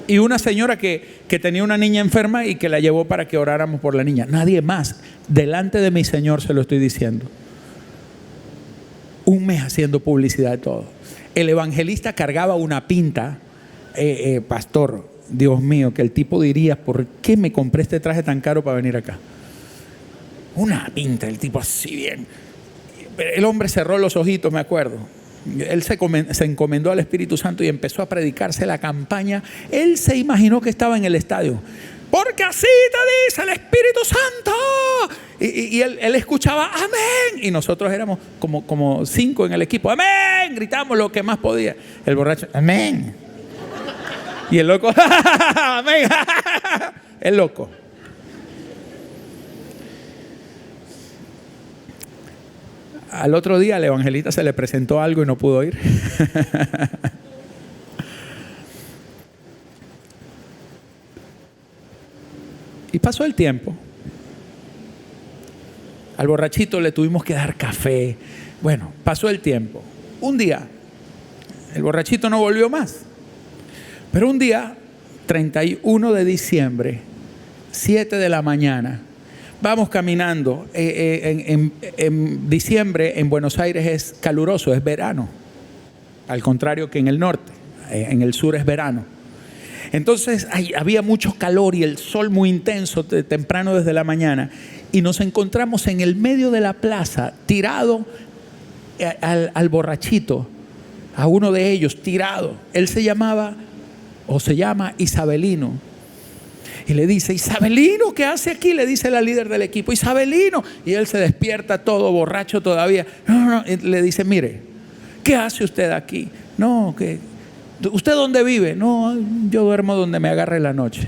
Y una señora que tenía una niña enferma y que la llevó para que oráramos por la niña. Nadie más. Delante de mi Señor se lo estoy diciendo. Un mes haciendo publicidad de todo. El evangelista cargaba una pinta. Pastor, Dios mío, que el tipo diría, ¿por qué me compré este traje tan caro para venir acá? Una pinta, el tipo así bien. El hombre cerró los ojitos, me acuerdo. Él se encomendó al Espíritu Santo y empezó a predicarse la campaña. Él se imaginó que estaba en el estadio. Porque así te dice el Espíritu Santo. Y él escuchaba amén. Y nosotros éramos como 5 en el equipo. Amén. Gritamos lo que más podía. El borracho, amén. Y el loco, amén. El loco. Al otro día al evangelista se le presentó algo y no pudo ir. Y pasó el tiempo. Al borrachito le tuvimos que dar café. Bueno, pasó el tiempo. Un día, el borrachito no volvió más. Pero un día, 31 de diciembre, 7 de la mañana, vamos caminando. En diciembre en Buenos Aires es caluroso, es verano. Al contrario que en el norte, en el sur es verano. Entonces había mucho calor y el sol muy intenso temprano desde la mañana. Y nos encontramos en el medio de la plaza, tirado al borrachito, a uno de ellos, tirado. Él se llama Isabelino. Y le dice, Isabelino, ¿qué hace aquí? Le dice la líder del equipo, Isabelino. Y él se despierta todo borracho todavía. No. Y le dice, mire, ¿qué hace usted aquí? No, ¿usted dónde vive? No, yo duermo donde me agarre la noche.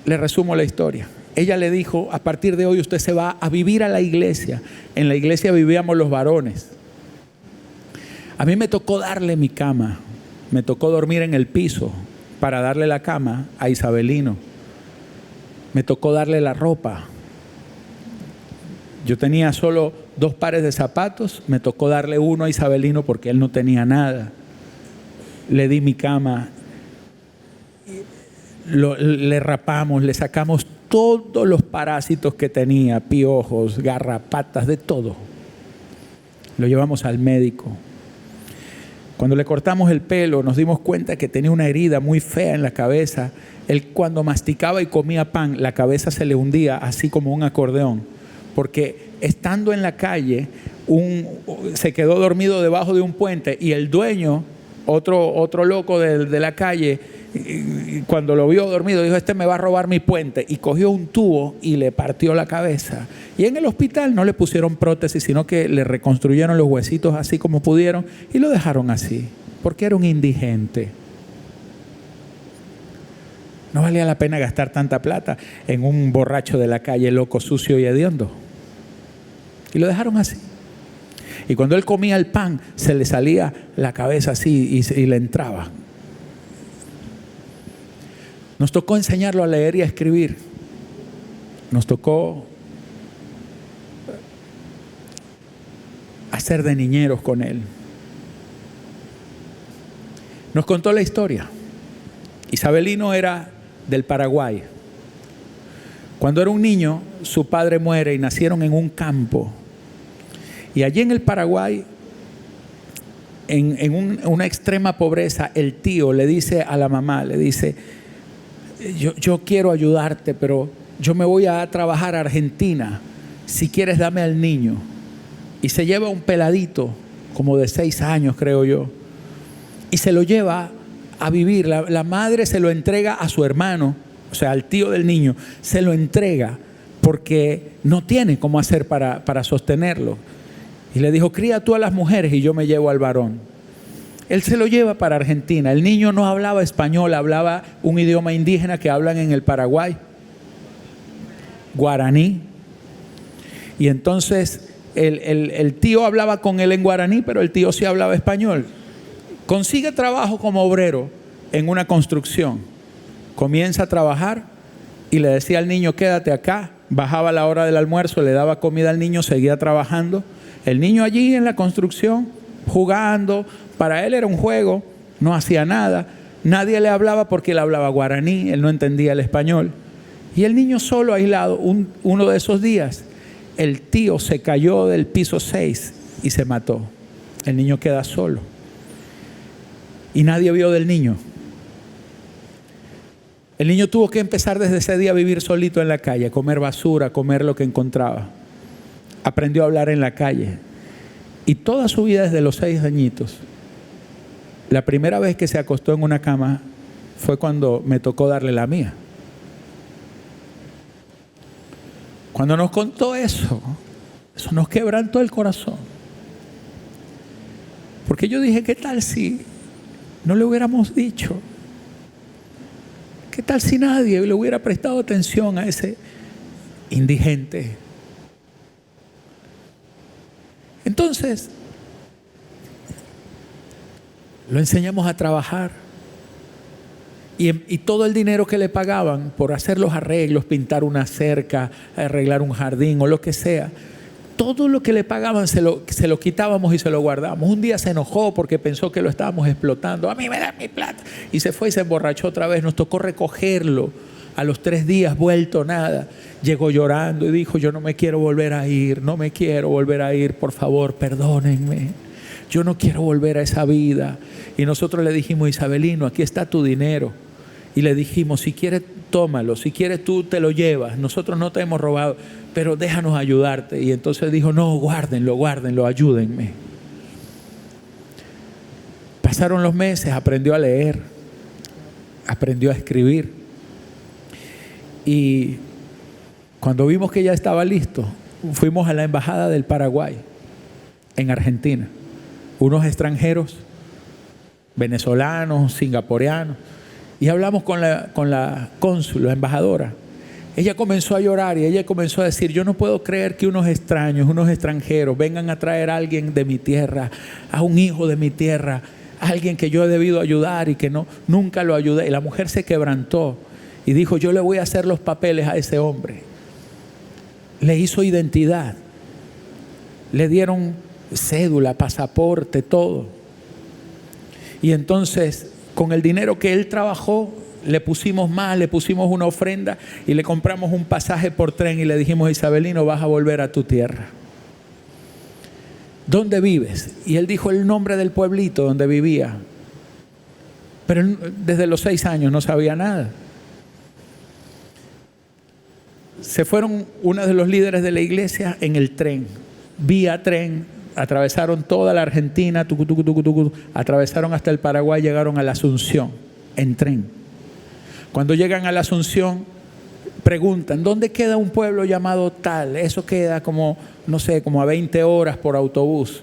Le resumo la historia. Ella le dijo, a partir de hoy usted se va a vivir a la iglesia. En la iglesia vivíamos los varones. A mí me tocó darle mi cama. Me tocó dormir en el piso para darle la cama a Isabelino. Me tocó darle la ropa. Yo tenía solo 2 pares de zapatos. Me tocó darle uno a Isabelino porque él no tenía nada. Le di mi cama. Le rapamos, le sacamos todos los parásitos que tenía, piojos, garrapatas, de todo. Lo llevamos al médico. Cuando le cortamos el pelo, nos dimos cuenta que tenía una herida muy fea en la cabeza. Él, cuando masticaba y comía pan, la cabeza se le hundía así como un acordeón. Porque estando en la calle, se quedó dormido debajo de un puente y el dueño, otro loco de la calle, cuando lo vio dormido, dijo, este me va a robar mi puente. Y cogió un tubo y le partió la cabeza. Y en el hospital no le pusieron prótesis, sino que le reconstruyeron los huesitos así como pudieron y lo dejaron así, porque era un indigente. No valía la pena gastar tanta plata en un borracho de la calle, loco, sucio y hediondo. Y lo dejaron así. Y cuando él comía el pan, se le salía la cabeza así y le entraba. Nos tocó enseñarlo a leer y a escribir. Nos tocó hacer de niñeros con él. Nos contó la historia. Isabelino era del Paraguay. Cuando era un niño, su padre muere y nacieron en un campo. Y allí en el Paraguay, en una extrema pobreza, el tío le dice a la mamá, le dice, yo quiero ayudarte, pero yo me voy a trabajar a Argentina. Si quieres, dame al niño. Y se lleva un peladito, como de 6 años, creo yo, y se lo lleva a vivir. La madre se lo entrega a su hermano, o sea, al tío del niño, se lo entrega porque no tiene cómo hacer para sostenerlo. Y le dijo, cría tú a las mujeres y yo me llevo al varón. Él se lo lleva para Argentina. El niño no hablaba español, hablaba un idioma indígena que hablan en el Paraguay, guaraní. Y entonces el tío hablaba con él en guaraní, pero el tío sí hablaba español. Consigue trabajo como obrero en una construcción. Comienza a trabajar y le decía al niño, quédate acá. Bajaba a la hora del almuerzo, le daba comida al niño, seguía trabajando. El niño allí en la construcción, jugando. Para él era un juego, no hacía nada. Nadie le hablaba porque él hablaba guaraní, él no entendía el español. Y el niño solo, aislado, uno de esos días, el tío se cayó del piso 6 y se mató. El niño queda solo. Y nadie vio del niño. El niño tuvo que empezar desde ese día a vivir solito en la calle, a comer basura, a comer lo que encontraba. Aprendió a hablar en la calle. Y toda su vida, desde los 6 añitos, la primera vez que se acostó en una cama fue cuando me tocó darle la mía. Cuando nos contó eso nos quebrantó el corazón. Porque yo dije, ¿qué tal si no le hubiéramos dicho? ¿Qué tal si nadie le hubiera prestado atención a ese indigente? Entonces, lo enseñamos a trabajar. Y todo el dinero que le pagaban por hacer los arreglos, pintar una cerca, arreglar un jardín o lo que sea, todo lo que le pagaban se lo quitábamos y se lo guardábamos. Un día se enojó porque pensó que lo estábamos explotando. A mí me dan mi plata. Y se fue y se emborrachó otra vez. Nos tocó recogerlo. A los 3 días, vuelto nada. Llegó llorando y dijo, yo no me quiero volver a ir. No me quiero volver a ir. Por favor, perdónenme. Yo no quiero volver a esa vida. Y nosotros le dijimos, Isabelino, aquí está tu dinero. Y le dijimos, si quieres, tómalo. Si quieres, tú te lo llevas. Nosotros no te hemos robado, pero déjanos ayudarte. Y entonces dijo, no, guárdenlo, ayúdenme. Pasaron los meses, aprendió a leer, aprendió a escribir. Y cuando vimos que ya estaba listo, fuimos a la embajada del Paraguay, en Argentina. Unos extranjeros, venezolanos, singapureanos, y hablamos con la cónsul, la embajadora. Ella comenzó a llorar y ella comenzó a decir, yo no puedo creer que unos extraños, unos extranjeros vengan a traer a alguien de mi tierra, a un hijo de mi tierra, a alguien que yo he debido ayudar y que nunca lo ayudé. Y la mujer se quebrantó y dijo, yo le voy a hacer los papeles a ese hombre. Le hizo identidad, le dieron cédula, pasaporte, todo. Y entonces, con el dinero que él trabajó, le pusimos una ofrenda y le compramos un pasaje por tren y le dijimos, Isabelino, vas a volver a tu tierra. ¿Dónde vives? Y él dijo el nombre del pueblito donde vivía. Pero él, desde los 6 años no sabía nada. Se fueron uno de los líderes de la iglesia en el tren, vía tren, atravesaron toda la Argentina, atravesaron hasta el Paraguay, llegaron a la Asunción en tren. Cuando llegan a la Asunción, preguntan, ¿dónde queda un pueblo llamado tal? Eso queda como, no sé, como a 20 horas por autobús.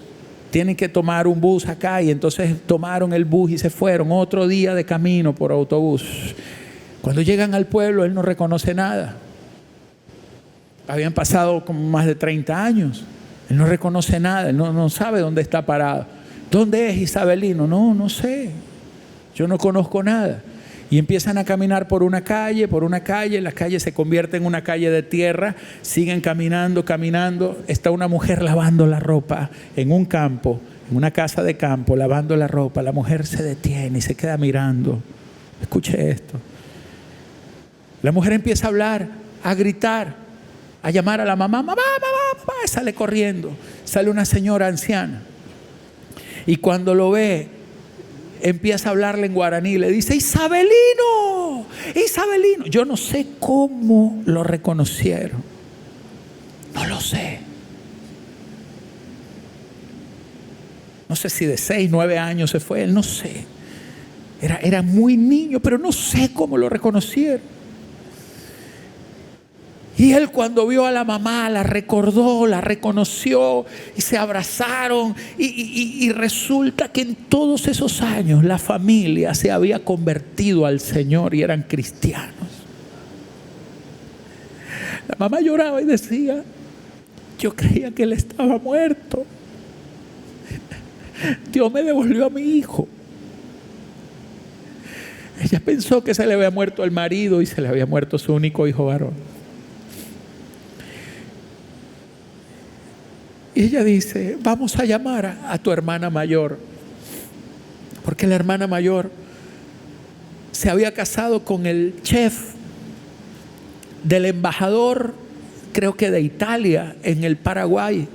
Tienen que tomar un bus acá, y entonces tomaron el bus y se fueron. Otro día de camino por autobús. Cuando llegan al pueblo, él no reconoce nada. Habían pasado como más de 30 años. Él no reconoce nada, él no sabe dónde está parado. ¿Dónde es Isabelino? No sé. Yo no conozco nada. Y empiezan a caminar por una calle, la calle se convierte en una calle de tierra, siguen caminando. Está una mujer lavando la ropa en un campo, en una casa de campo, lavando la ropa. La mujer se detiene y se queda mirando. Escuche esto. La mujer empieza a hablar, a gritar, a llamar a la mamá, mamá, sale corriendo. Sale una señora anciana. Y cuando lo ve, empieza a hablarle en guaraní, le dice, Isabelino. Yo no sé cómo lo reconocieron. No lo sé. No sé si de 6, 9 años se fue él, no sé. Era muy niño, pero no sé cómo lo reconocieron. Y él, cuando vio a la mamá, la recordó, la reconoció y se abrazaron. Y resulta que en todos esos años la familia se había convertido al Señor y eran cristianos. La mamá lloraba y decía, yo creía que él estaba muerto. Dios me devolvió a mi hijo. Ella pensó que se le había muerto el marido y se le había muerto su único hijo varón. Y ella dice, vamos a llamar a tu hermana mayor. Porque la hermana mayor se había casado con el chef del embajador, creo que de Italia, en el Paraguay.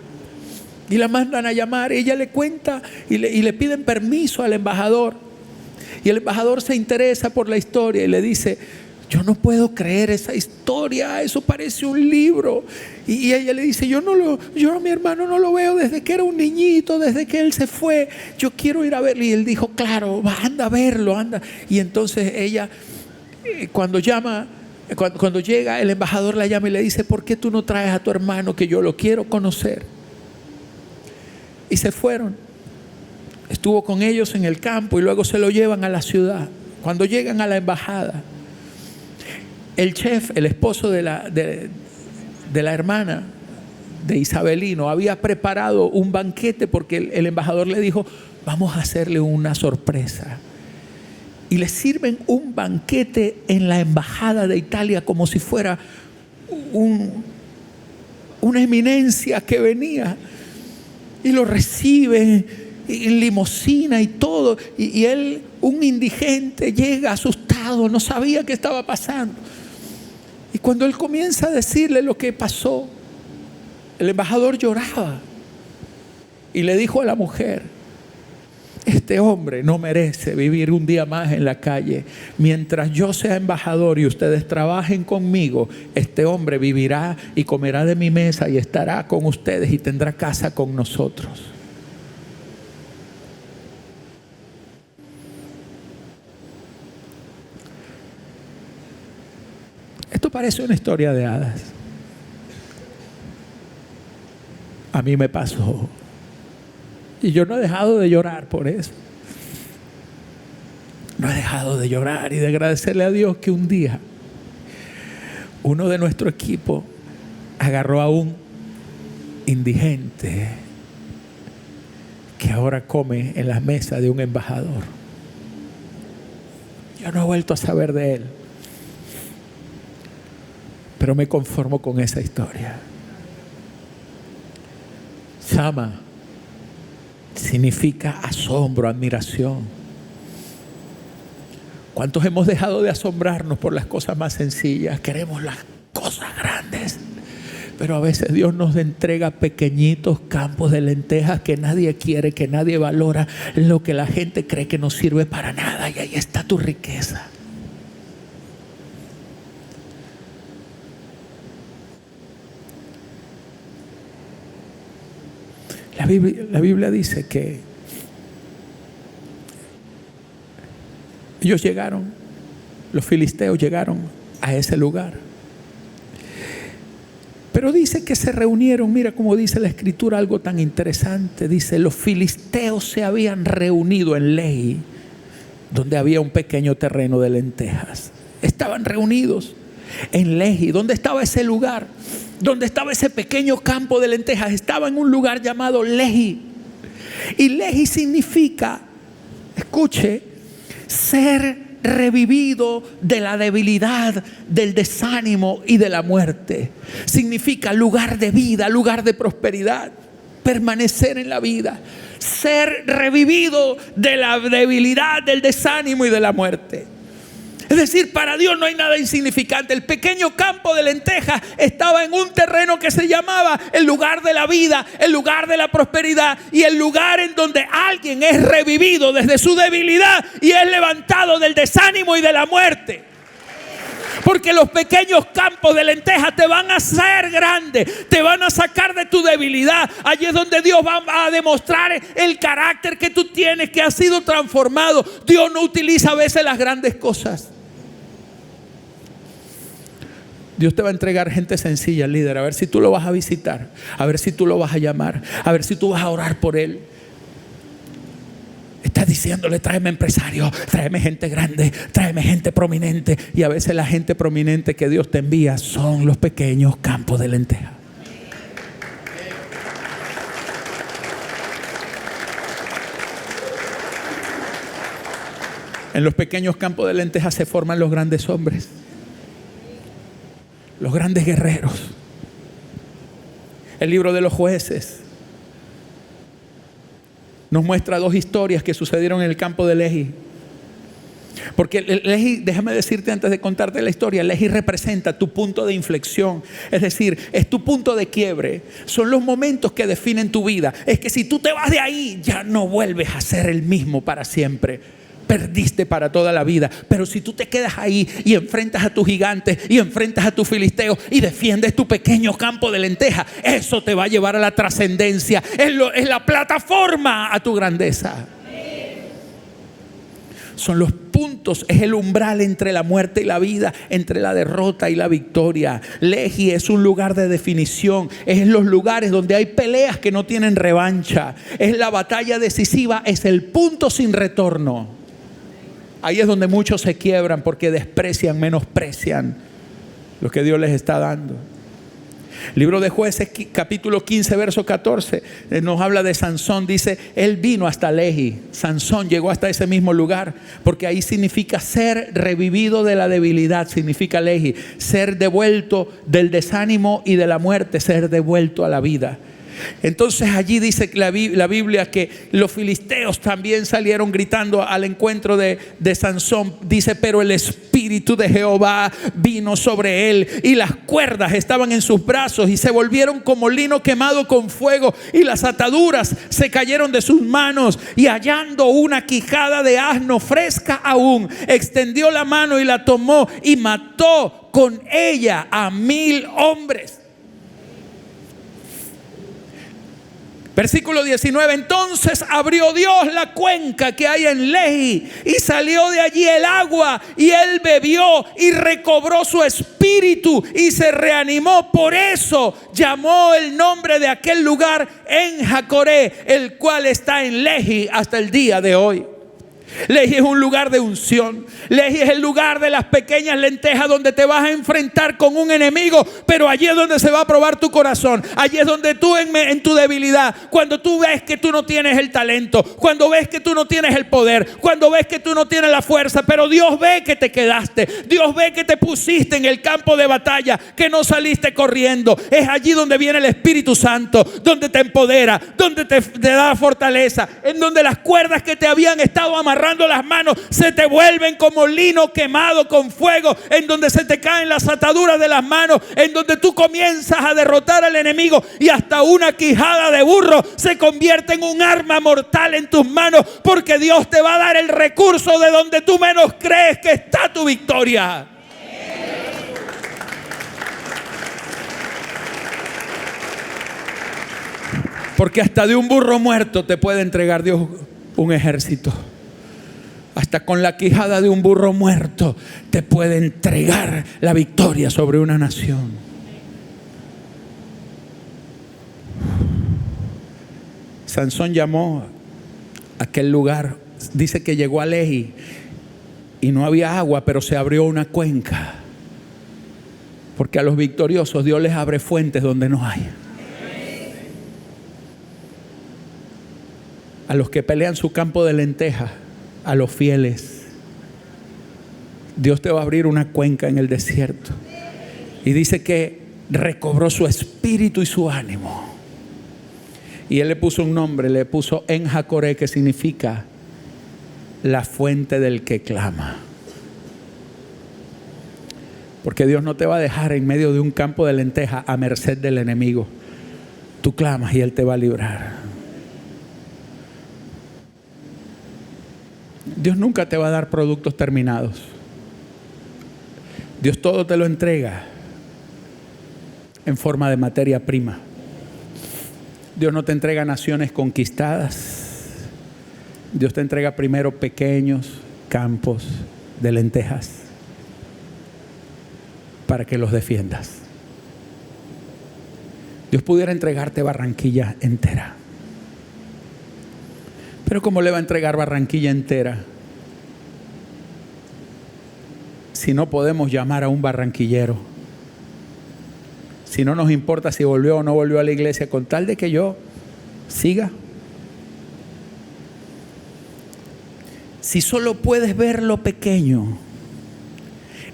Y la mandan a llamar. Ella le cuenta y le piden permiso al embajador. Y el embajador se interesa por la historia y le dice: yo no puedo creer esa historia, eso parece un libro. Y ella le dice: yo a mi hermano no lo veo desde que era un niñito, desde que él se fue. Yo quiero ir a verlo. Y él dijo: claro, anda a verlo, anda. Y entonces ella, cuando llega, el embajador la llama y le dice: ¿por qué tú no traes a tu hermano, que yo lo quiero conocer? Y se fueron. Estuvo con ellos en el campo y luego se lo llevan a la ciudad. Cuando llegan a la embajada, el chef, el esposo de la hermana de Isabelino, había preparado un banquete porque el embajador le dijo: vamos a hacerle una sorpresa. Y le sirven un banquete en la embajada de Italia como si fuera una eminencia que venía. Y lo reciben en limusina y todo. Y él, un indigente, llega asustado, no sabía qué estaba pasando. Y cuando él comienza a decirle lo que pasó, el embajador lloraba y le dijo a la mujer: este hombre no merece vivir un día más en la calle. Mientras yo sea embajador y ustedes trabajen conmigo, este hombre vivirá y comerá de mi mesa y estará con ustedes y tendrá casa con nosotros. Esto parece una historia de hadas. A mí me pasó. Y yo no he dejado de llorar por eso. No he dejado de llorar y de agradecerle a Dios que un día uno de nuestro equipo agarró a un indigente que ahora come en la mesa de un embajador. Yo no he vuelto a saber de él, pero me conformo con esa historia. Shama significa asombro, admiración. ¿Cuántos hemos dejado de asombrarnos por las cosas más sencillas? Queremos las cosas grandes, pero a veces Dios nos entrega pequeñitos campos de lentejas que nadie quiere, que nadie valora, lo que la gente cree que no sirve para nada, y ahí está tu riqueza. La Biblia dice que ellos llegaron, los filisteos llegaron a ese lugar. Pero dice que se reunieron, mira cómo dice la escritura algo tan interesante. Dice: los filisteos se habían reunido en Lehi, donde había un pequeño terreno de lentejas. Estaban reunidos en Lehi. ¿Dónde estaba ese lugar? Donde estaba ese pequeño campo de lentejas, estaba en un lugar llamado Lehi. Y Lehi significa, escuche, ser revivido de la debilidad, del desánimo y de la muerte. Significa lugar de vida, lugar de prosperidad, permanecer en la vida, ser revivido de la debilidad, del desánimo y de la muerte. Es decir, para Dios no hay nada insignificante. El pequeño campo de lentejas estaba en un terreno que se llamaba el lugar de la vida, el lugar de la prosperidad, y el lugar en donde alguien es revivido desde su debilidad y es levantado del desánimo y de la muerte. Porque los pequeños campos de lentejas te van a hacer grande, te van a sacar de tu debilidad. Allí es donde Dios va a demostrar el carácter que tú tienes, que ha sido transformado. Dios no utiliza a veces las grandes cosas. Dios te va a entregar gente sencilla, líder, a ver si tú lo vas a visitar, a ver si tú lo vas a llamar, a ver si tú vas a orar por él. Estás diciéndole: tráeme empresario, tráeme gente grande, tráeme gente prominente. Y a veces la gente prominente que Dios te envía son los pequeños campos de lentejas. En los pequeños campos de lentejas se forman los grandes hombres, los grandes guerreros. El libro de los Jueces nos muestra dos historias que sucedieron en el campo de Lehi. Porque Lehi, déjame decirte antes de contarte la historia, Lehi representa tu punto de inflexión. Es decir, es tu punto de quiebre. Son los momentos que definen tu vida. Es que si tú te vas de ahí, ya no vuelves a ser el mismo para siempre. Perdiste para toda la vida. Pero si tú te quedas ahí y enfrentas a tus gigantes y enfrentas a tus filisteos y defiendes tu pequeño campo de lenteja, eso te va a llevar a la trascendencia. Es la plataforma a tu grandeza. Son los puntos, es el umbral entre la muerte y la vida, entre la derrota y la victoria. Lehi es un lugar de definición, es en los lugares donde hay peleas que no tienen revancha, es la batalla decisiva, es el punto sin retorno. Ahí es donde muchos se quiebran porque desprecian, menosprecian lo que Dios les está dando. Libro de Jueces, capítulo 15, verso 14, nos habla de Sansón. Dice, él vino hasta Lehi. Sansón llegó hasta ese mismo lugar, porque ahí significa ser revivido de la debilidad, significa Lehi. Ser devuelto del desánimo y de la muerte, ser devuelto a la vida. Entonces allí dice la Biblia que los filisteos también salieron gritando al encuentro de Sansón. Dice, pero el Espíritu de Jehová vino sobre él y las cuerdas estaban en sus brazos y se volvieron como lino quemado con fuego y las ataduras se cayeron de sus manos, y hallando una quijada de asno fresca aún, extendió la mano y la tomó y mató con ella a 1000 hombres. Versículo 19, entonces abrió Dios la cuenca que hay en Lehi y salió de allí el agua y él bebió y recobró su espíritu y se reanimó. Por eso llamó el nombre de aquel lugar En Jacoré, el cual está en Lehi hasta el día de hoy. Lehi es un lugar de unción. Lehi es el lugar de las pequeñas lentejas donde te vas a enfrentar con un enemigo, pero allí es donde se va a probar tu corazón. Allí es donde tú en tu debilidad, cuando tú ves que tú no tienes el talento, cuando ves que tú no tienes el poder, cuando ves que tú no tienes la fuerza, pero Dios ve que te quedaste, Dios ve que te pusiste en el campo de batalla, que no saliste corriendo. Es allí donde viene el Espíritu Santo, donde te empodera, donde te da fortaleza, en donde las cuerdas que te habían estado amarrando las manos se te vuelven como lino quemado con fuego, en donde se te caen las ataduras de las manos, en donde tú comienzas a derrotar al enemigo y hasta una quijada de burro se convierte en un arma mortal en tus manos, porque Dios te va a dar el recurso de donde tú menos crees que está tu victoria. Porque hasta de un burro muerto te puede entregar Dios un ejército. Hasta con la quijada de un burro muerto te puede entregar la victoria sobre una nación. Sansón llamó a aquel lugar, dice que llegó a Lehi y no había agua, pero se abrió una cuenca. Porque a los victoriosos Dios les abre fuentes donde no hay. A los que pelean su campo de lentejas, a los fieles, Dios te va a abrir una cuenca en el desierto. Y dice que recobró su espíritu y su ánimo. Y él le puso un nombre, le puso En Jacoré, que significa la fuente del que clama. Porque Dios no te va a dejar en medio de un campo de lentejas a merced del enemigo. Tú clamas y Él te va a librar. Dios nunca te va a dar productos terminados. Dios todo te lo entrega en forma de materia prima. Dios no te entrega naciones conquistadas. Dios te entrega primero pequeños campos de lentejas para que los defiendas. Dios pudiera entregarte Barranquilla entera. Pero ¿cómo le va a entregar Barranquilla entera si no podemos llamar a un barranquillero? Si no nos importa si volvió o no volvió a la iglesia, con tal de que yo siga. Si solo puedes ver lo pequeño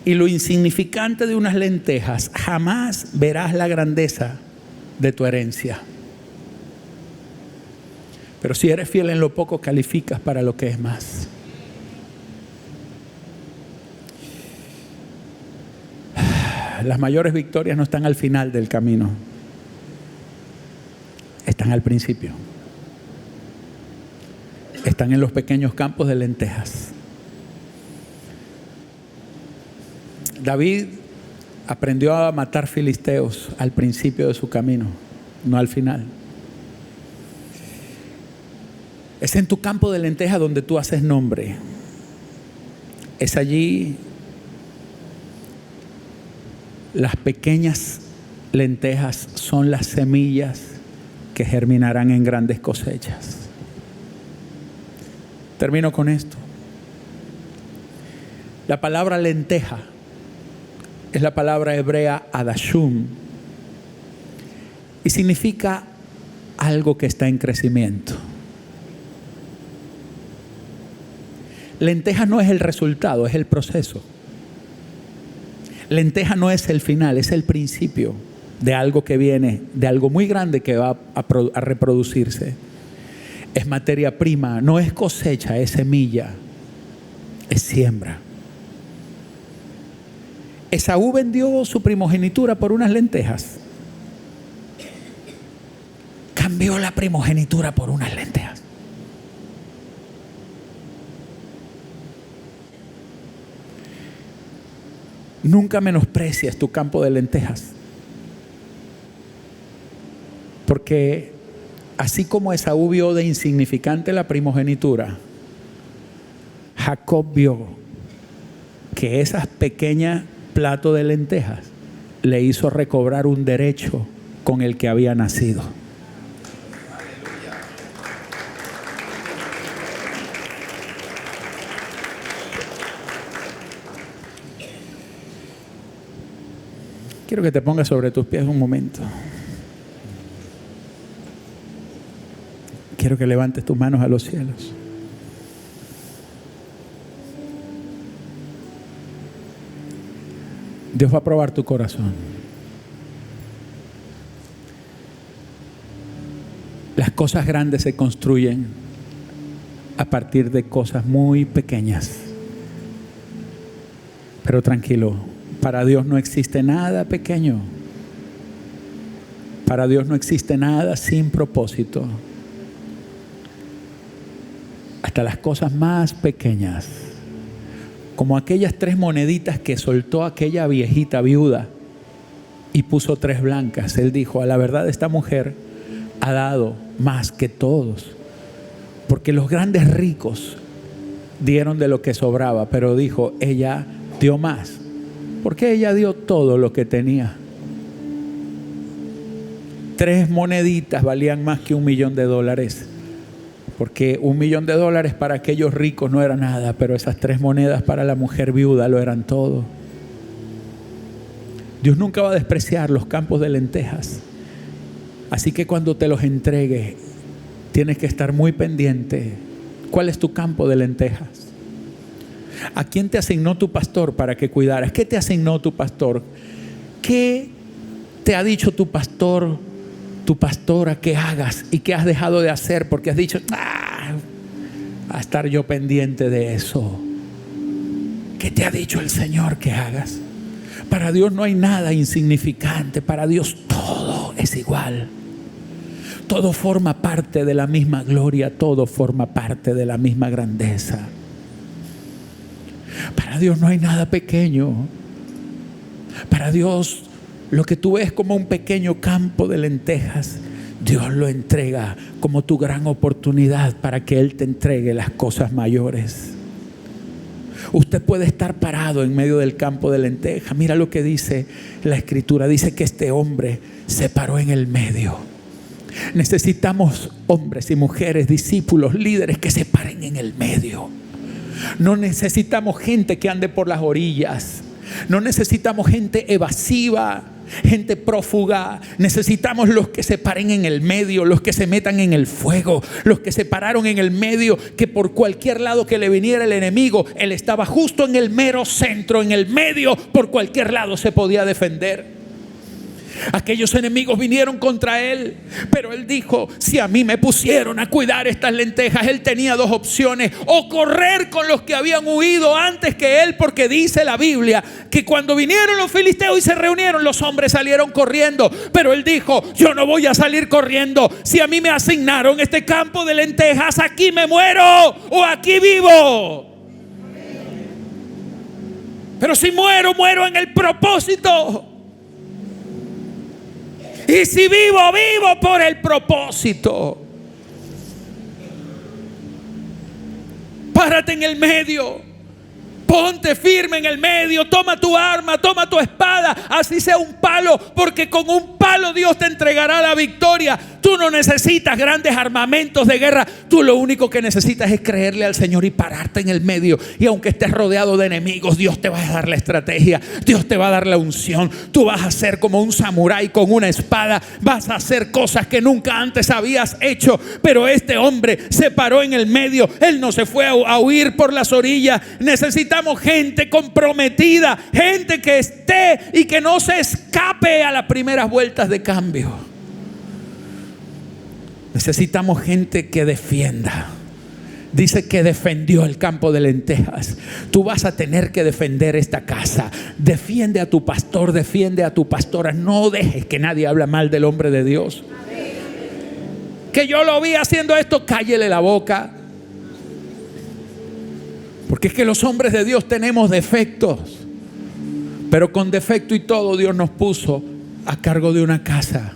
y lo insignificante de unas lentejas, jamás verás la grandeza de tu herencia. Pero si eres fiel en lo poco, calificas para lo que es más. Las mayores victorias no están al final del camino, están al principio. Están en los pequeños campos de lentejas. David aprendió a matar filisteos al principio de su camino, no al final. Es en tu campo de lentejas donde tú haces nombre. Es allí. Las pequeñas lentejas son las semillas que germinarán en grandes cosechas. Termino con esto. La palabra lenteja es la palabra hebrea adashum y significa algo que está en crecimiento. Lenteja no es el resultado, es el proceso. Lenteja no es el final, es el principio de algo que viene, de algo muy grande que va a reproducirse. Es materia prima, no es cosecha, es semilla, es siembra. Esaú vendió su primogenitura por unas lentejas. Cambió la primogenitura por unas lentejas. Nunca menosprecies tu campo de lentejas. Porque así como Esaú vio de insignificante la primogenitura, Jacob vio que esas pequeñas platos de lentejas le hizo recobrar un derecho con el que había nacido. Quiero que te pongas sobre tus pies un momento. Quiero que levantes tus manos a los cielos. Dios va a probar tu corazón. Las cosas grandes se construyen a partir de cosas muy pequeñas. Pero tranquilo, para Dios no existe nada pequeño. Para Dios no existe nada sin propósito. Hasta las cosas más pequeñas, como aquellas 3 moneditas que soltó aquella viejita viuda y puso 3 blancas. Él dijo: a la verdad esta mujer ha dado más que todos, porque los grandes ricos dieron de lo que sobraba, pero dijo, ella dio más, porque ella dio todo lo que tenía. 3 moneditas valían más que $1 millón, porque $1 millón para aquellos ricos no era nada, pero esas 3 monedas para la mujer viuda lo eran todo. Dios nunca va a despreciar los campos de lentejas. Así que cuando te los entregue, tienes que estar muy pendiente. ¿Cuál es tu campo de lentejas? ¿A quién te asignó tu pastor para que cuidaras? ¿Qué te asignó tu pastor? ¿Qué te ha dicho tu pastor, tu pastora que hagas y que has dejado de hacer porque has dicho, a estar yo pendiente de eso? ¿Qué te ha dicho el Señor que hagas? Para Dios no hay nada insignificante. Para Dios todo es igual. Todo forma parte de la misma gloria. Todo forma parte de la misma grandeza. Para Dios no hay nada pequeño. Para Dios, lo que tú ves como un pequeño campo de lentejas, Dios lo entrega como tu gran oportunidad para que Él te entregue las cosas mayores. Usted puede estar parado en medio del campo de lentejas. Mira lo que dice la Escritura. Dice que este hombre se paró en el medio. Necesitamos hombres y mujeres, discípulos, líderes que se paren en el medio. No necesitamos gente que ande por las orillas. No necesitamos gente evasiva, gente prófuga. Necesitamos los que se paren en el medio, los que se metan en el fuego, los que se pararon en el medio, que por cualquier lado que le viniera el enemigo, él estaba justo en el mero centro, en el medio, por cualquier lado se podía defender. Aquellos enemigos vinieron contra él, pero él dijo: si a mí me pusieron a cuidar estas lentejas. Él tenía dos opciones: o correr con los que habían huido antes que él, porque dice la Biblia que cuando vinieron los filisteos y se reunieron, los hombres salieron corriendo. Pero él dijo: yo no voy a salir corriendo. Si a mí me asignaron este campo de lentejas, aquí me muero o aquí vivo. Pero si muero, muero en el propósito. Y si vivo, vivo por el propósito. Párate en el medio. Ponte firme en el medio. Toma tu arma, toma tu espada, así sea un palo, porque con un palo Dios te entregará la victoria. Tú no necesitas grandes armamentos de guerra. Tú lo único que necesitas es creerle al Señor y pararte en el medio. Y aunque estés rodeado de enemigos, Dios te va a dar la estrategia. Dios te va a dar la unción. Tú vas a ser como un samurái con una espada. Vas a hacer cosas que nunca antes habías hecho. Pero este hombre se paró en el medio. Él no se fue a huir por las orillas. Necesitamos gente comprometida, gente que esté y que no se escape a las primeras vueltas de cambio. Necesitamos gente que defienda. Dice que defendió el campo de lentejas. Tú vas a tener que defender esta casa. Defiende a tu pastor, defiende a tu pastora. No dejes que nadie hable mal del hombre de Dios. Que yo lo vi haciendo esto, cállele la boca. Porque es que los hombres de Dios tenemos defectos. Pero con defecto y todo, Dios nos puso a cargo de una casa.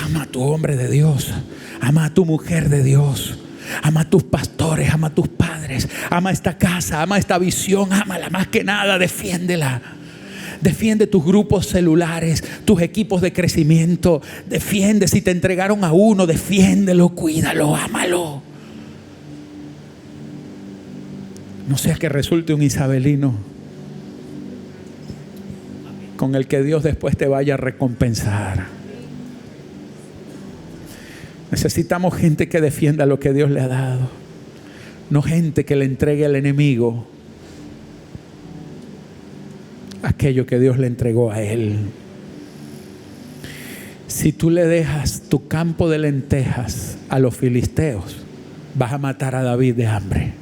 Ama a tu hombre de Dios. Ama a tu mujer de Dios. Ama a tus pastores, ama a tus padres. Ama esta casa, ama esta visión. Ámala más que nada, defiéndela. Defiende tus grupos celulares, tus equipos de crecimiento. Defiende, si te entregaron a uno, defiéndelo, cuídalo, ámalo. No sea que resulte un isabelino con el que Dios después te vaya a recompensar. Necesitamos gente que defienda lo que Dios le ha dado. No gente que le entregue al enemigo aquello que Dios le entregó a él. Si tú le dejas tu campo de lentejas a los filisteos, vas a matar a David de hambre.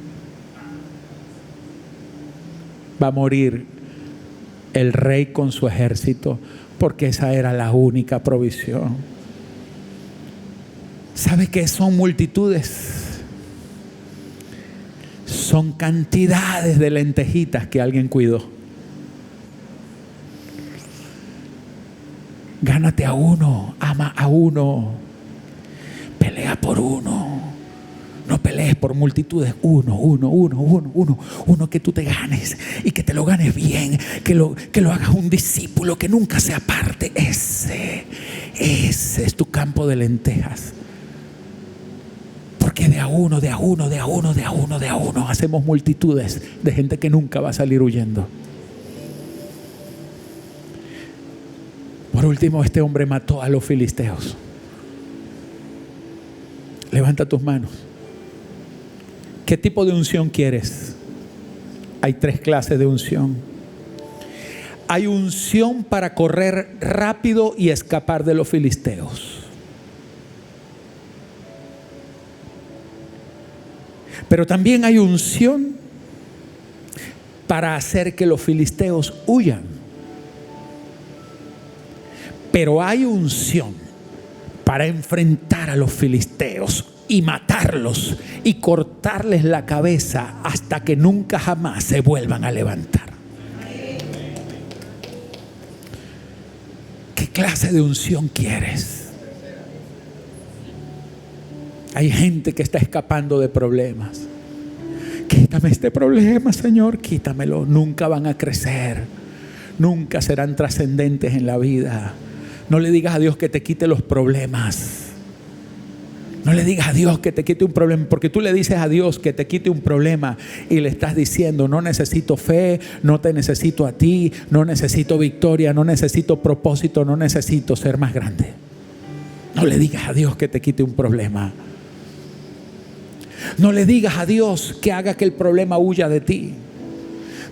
Va a morir el rey con su ejército, porque esa era la única provisión. ¿Sabe qué son multitudes? Son cantidades de lentejitas que alguien cuidó. Gánate a uno, ama a uno, pelea por uno. No pelees por multitudes. Uno que tú te ganes y que te lo ganes bien, que lo hagas un discípulo, que nunca se aparte. Ese es tu campo de lentejas. Porque de a uno hacemos multitudes de gente que nunca va a salir huyendo. Por último, este hombre mató a los filisteos. Levanta tus manos. ¿Qué tipo de unción quieres? Hay 3 clases de unción. Hay unción para correr rápido y escapar de los filisteos. Pero también hay unción para hacer que los filisteos huyan. Pero hay unción para enfrentar a los filisteos y matarlos y cortarles la cabeza hasta que nunca jamás se vuelvan a levantar. ¿Qué clase de unción quieres? Hay gente que está escapando de problemas. Quítame este problema, Señor, quítamelo. Nunca van a crecer. Nunca serán trascendentes en la vida. No le digas a Dios que te quite los problemas. No le digas a Dios que te quite un problema, porque tú le dices a Dios que te quite un problema y le estás diciendo: no necesito fe, no te necesito a ti, no necesito victoria, no necesito propósito, no necesito ser más grande. No le digas a Dios que te quite un problema. No le digas a Dios que haga que el problema huya de ti.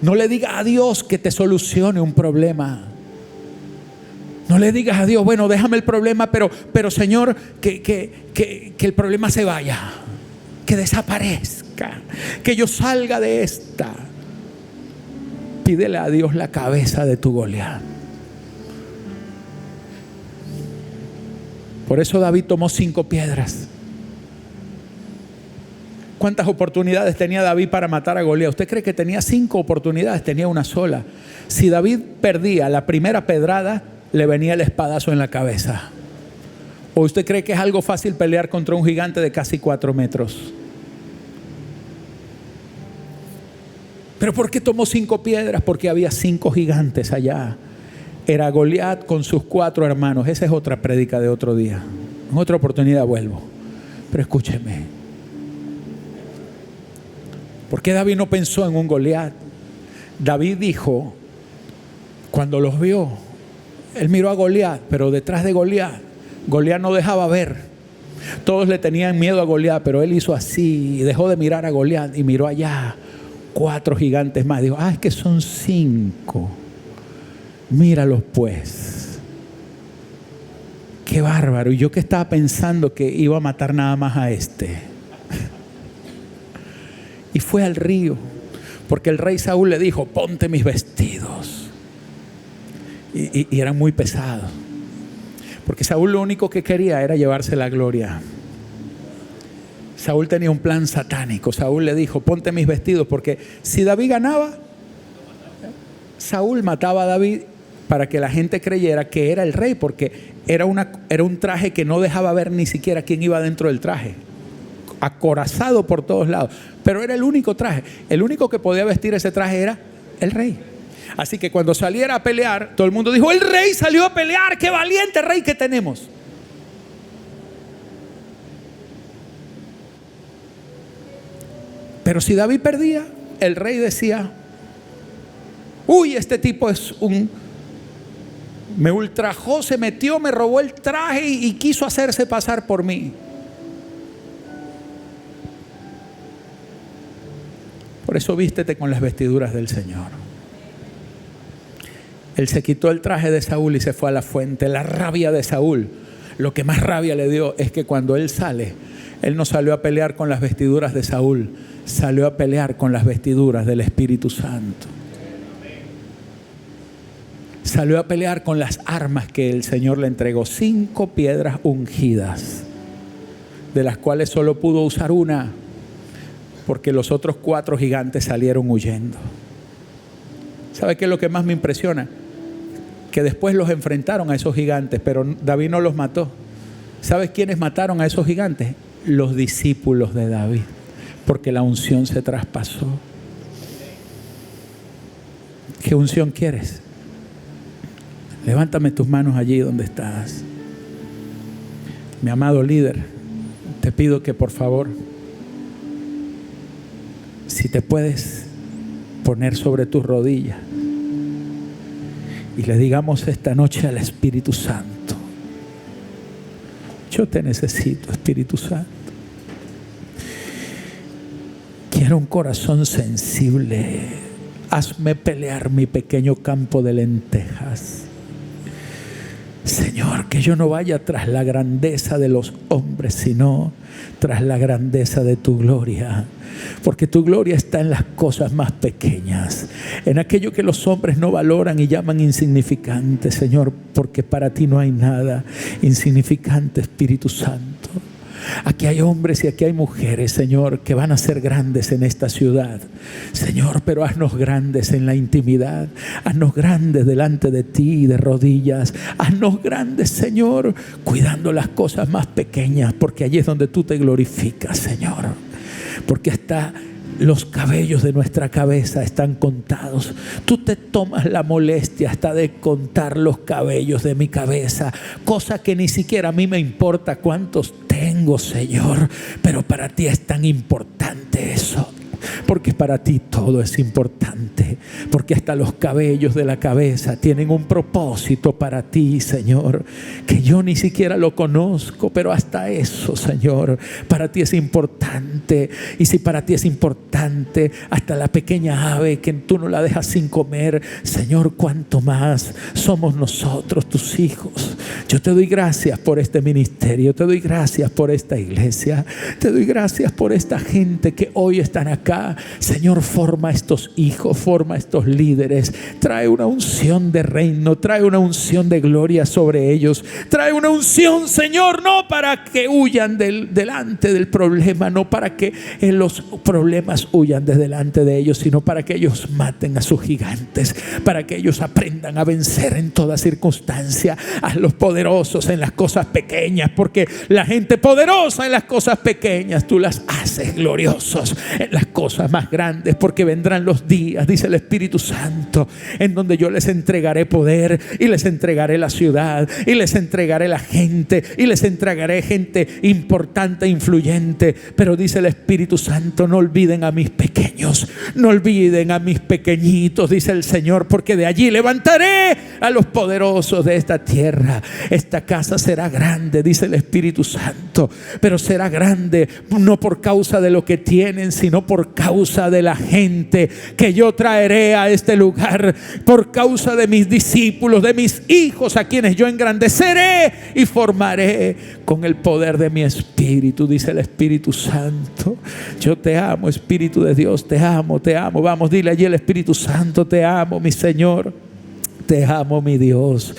No le digas a Dios que te solucione un problema. No le digas a Dios, bueno, déjame el problema, pero Señor, que el problema se vaya, que desaparezca, que yo salga de esta. Pídele a Dios la cabeza de tu Goliat. Por eso David tomó 5 piedras. ¿Cuántas oportunidades tenía David para matar a Goliat? ¿Usted cree que tenía 5 oportunidades? Tenía una sola. Si David perdía la primera pedrada, le venía el espadazo en la cabeza. ¿O usted cree que es algo fácil pelear contra un gigante de casi 4 metros? ¿Pero por qué tomó 5 piedras? Porque había 5 gigantes allá. Era Goliat con sus 4 hermanos. Esa es otra prédica de otro día. En otra oportunidad vuelvo. Pero escúcheme. ¿Por qué David no pensó en un Goliat? David dijo, cuando los vio, él miró a Goliat, pero detrás de Goliat no dejaba ver. Todos le tenían miedo a Goliat, pero él hizo así y dejó de mirar a Goliat y miró allá 4 gigantes más. Dijo, es que son 5. Míralos pues. Qué bárbaro. Y yo que estaba pensando que iba a matar nada más a este. Y fue al río, porque el rey Saúl le dijo, ponte mis vestidos. Y eran muy pesados, porque Saúl lo único que quería era llevarse la gloria. Saúl tenía un plan satánico. Saúl le dijo, ponte mis vestidos, porque si David ganaba, Saúl mataba a David para que la gente creyera que era el rey, porque era un traje que no dejaba ver ni siquiera quién iba dentro del traje, acorazado por todos lados, pero era el único traje. El único que podía vestir ese traje era el rey. Así que cuando saliera a pelear, todo el mundo dijo, el rey salió a pelear, qué valiente rey que tenemos. Pero si David perdía, el rey decía, uy, este tipo me ultrajó, se metió, me robó el traje y quiso hacerse pasar por mí. Por eso vístete con las vestiduras del Señor. Él se quitó el traje de Saúl y se fue a la fuente. La rabia de Saúl, lo que más rabia le dio es que cuando él sale, él no salió a pelear con las vestiduras de Saúl, salió a pelear con las vestiduras del Espíritu Santo. Salió a pelear con las armas que el Señor le entregó. 5 piedras ungidas, de las cuales solo pudo usar una, porque los otros 4 gigantes salieron huyendo. ¿Sabe qué es lo que más me impresiona? Que después los enfrentaron a esos gigantes, pero David no los mató. ¿Sabes quiénes mataron a esos gigantes? Los discípulos de David, porque la unción se traspasó. ¿Qué unción quieres? Levántame tus manos allí donde estás. Mi amado líder, te pido que por favor, si te puedes poner sobre tus rodillas y le digamos esta noche al Espíritu Santo, yo te necesito, Espíritu Santo. Quiero un corazón sensible. Hazme pelear mi pequeño campo de lentejas. Señor, que yo no vaya tras la grandeza de los hombres, sino tras la grandeza de tu gloria. Porque tu gloria está en las cosas más pequeñas, en aquello que los hombres no valoran y llaman insignificante, Señor, porque para ti no hay nada insignificante, Espíritu Santo. Aquí hay hombres y aquí hay mujeres, Señor, que van a ser grandes en esta ciudad, Señor, pero haznos grandes en la intimidad, haznos grandes delante de ti de rodillas, haznos grandes, Señor, cuidando las cosas más pequeñas, porque allí es donde tú te glorificas, Señor, porque hasta los cabellos de nuestra cabeza están contados. Tú te tomas la molestia hasta de contar los cabellos de mi cabeza, cosa que ni siquiera a mí me importa cuántos tengo, Señor, pero para ti es tan importante eso. porque para ti todo es importante, porque hasta los cabellos de la cabeza tienen un propósito para ti, Señor, que yo ni siquiera lo conozco, pero hasta eso, Señor, para ti es importante. Y si para ti es importante hasta la pequeña ave que tú no la dejas sin comer, Señor, cuánto más somos nosotros, tus hijos. Yo te doy gracias por este ministerio, te doy gracias por esta iglesia, te doy gracias por esta gente que hoy están acá. Señor, forma estos hijos, forma estos líderes, trae una unción de reino, trae una unción de gloria sobre ellos, trae una unción, Señor, no para que huyan delante del problema, no para que los problemas huyan de delante de ellos, sino para que ellos maten a sus gigantes, para que ellos aprendan a vencer en toda circunstancia a los poderosos en las cosas pequeñas, porque la gente poderosa en las cosas pequeñas tú las haces gloriosos en las cosas más grandes, porque vendrán los días, dice el Espíritu Santo, en donde yo les entregaré poder y les entregaré la ciudad y les entregaré la gente y les entregaré gente importante, influyente. Pero dice el Espíritu Santo, no olviden a mis pequeños, no olviden a mis pequeñitos, dice el Señor, porque de allí levantaré a los poderosos de esta tierra. Esta casa será grande, dice el Espíritu Santo, pero será grande no por causa de lo que tienen, sino por causa de la gente que yo traeré a este lugar, por causa de mis discípulos, de mis hijos, a quienes yo engrandeceré y formaré con el poder de mi Espíritu, dice el Espíritu Santo. Yo te amo, Espíritu de Dios, te amo, te amo. Vamos, dile allí al Espíritu Santo, te amo, mi Señor, te amo, mi Dios.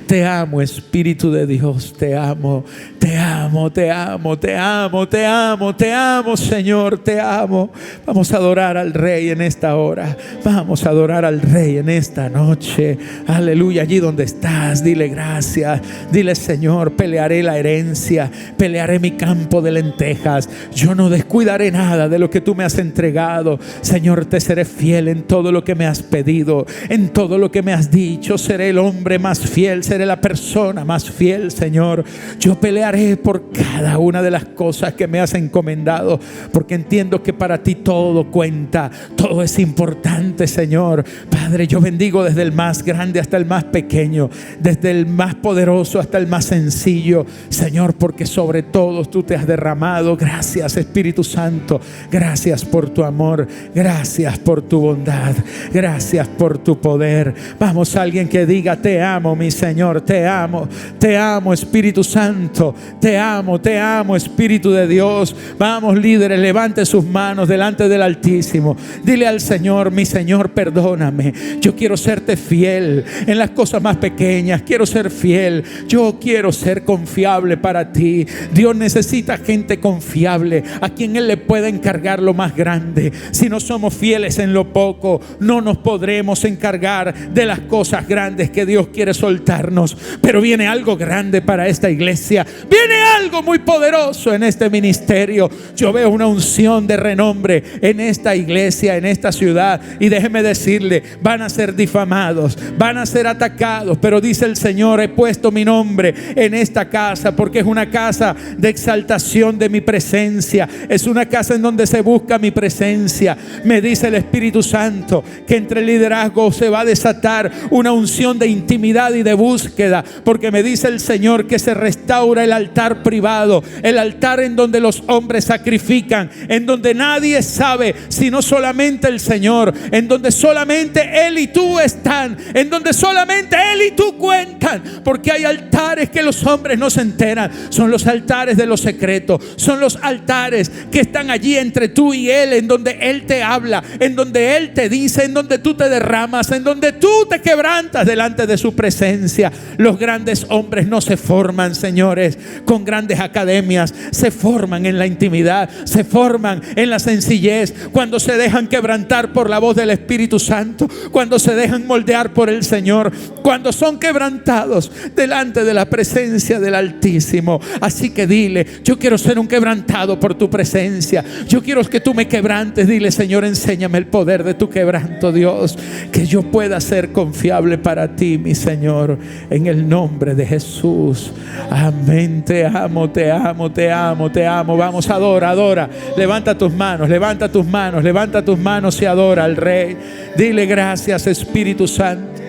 Te amo, Espíritu de Dios, te amo, te amo, te amo, te amo, te amo, te amo, Señor, te amo. Vamos a adorar al Rey en esta hora. Vamos a adorar al Rey en esta noche. Aleluya, allí donde estás, dile gracias. Dile, Señor, pelearé la herencia, pelearé mi campo de lentejas. Yo no descuidaré nada de lo que tú me has entregado. Señor, te seré fiel en todo lo que me has pedido, en todo lo que me has dicho. Seré el hombre más fiel, seré la persona más fiel, Señor. Yo pelearé por cada una de las cosas que me has encomendado, porque entiendo que para ti todo cuenta, todo es importante, Señor. Padre, yo bendigo desde el más grande hasta el más pequeño, desde el más poderoso hasta el más sencillo, Señor, porque sobre todos tú te has derramado. Gracias, Espíritu Santo, gracias por tu amor, gracias por tu bondad, gracias por tu poder. Vamos, alguien que diga, te amo, mi Señor, te amo, Espíritu Santo, te amo, Espíritu de Dios. Vamos, líderes, levante sus manos delante del Altísimo. Dile al Señor, mi Señor, perdóname. Yo quiero serte fiel en las cosas más pequeñas. Quiero ser fiel. Yo quiero ser confiable para ti. Dios necesita gente confiable a quien Él le pueda encargar lo más grande. Si no somos fieles en lo poco, no nos podremos encargar de las cosas grandes que Dios quiere soltarnos. Pero viene algo grande para esta iglesia, viene algo muy poderoso en este ministerio. Yo veo una unción de renombre en esta iglesia, en esta ciudad, y déjeme decirle, van a ser difamados, van a ser atacados, pero dice el Señor, he puesto mi nombre en esta casa porque es una casa de exaltación de mi presencia, es una casa en donde se busca mi presencia. Me dice el Espíritu Santo que entre el liderazgo se va a desatar una unción de intimidad y de búsqueda, porque me dice el Señor que se restaura el altar privado, el altar en donde los hombres sacrifican, en donde nadie sabe sino solamente el Señor, en donde solamente Él y tú están, en donde solamente Él y tú cuentan, porque hay altares que los hombres no se enteran. Son los altares de lo secreto, son los altares que están allí entre tú y Él, en donde Él te habla, en donde Él te dice, en donde tú te derramas, en donde tú te quebrantas delante de su presencia. Los grandes hombres no se forman, señores, con grandes academias. Se forman en la intimidad, se forman en la sencillez, cuando se dejan quebrantar por la voz del Espíritu Santo, cuando se dejan moldear por el Señor, cuando son quebrantados delante de la presencia del Altísimo. Así que dile, yo quiero ser un quebrantado por tu presencia. Yo quiero que tú me quebrantes. Dile, Señor, enséñame el poder de tu quebranto, Dios, que yo pueda ser confiable para ti, mi Señor, en el nombre de Jesús. Amén. amén. Te amo, te amo, te amo, te amo. Vamos, adora, adora. Levanta tus manos, levanta tus manos, levanta tus manos y adora al Rey. Dile gracias, Espíritu Santo.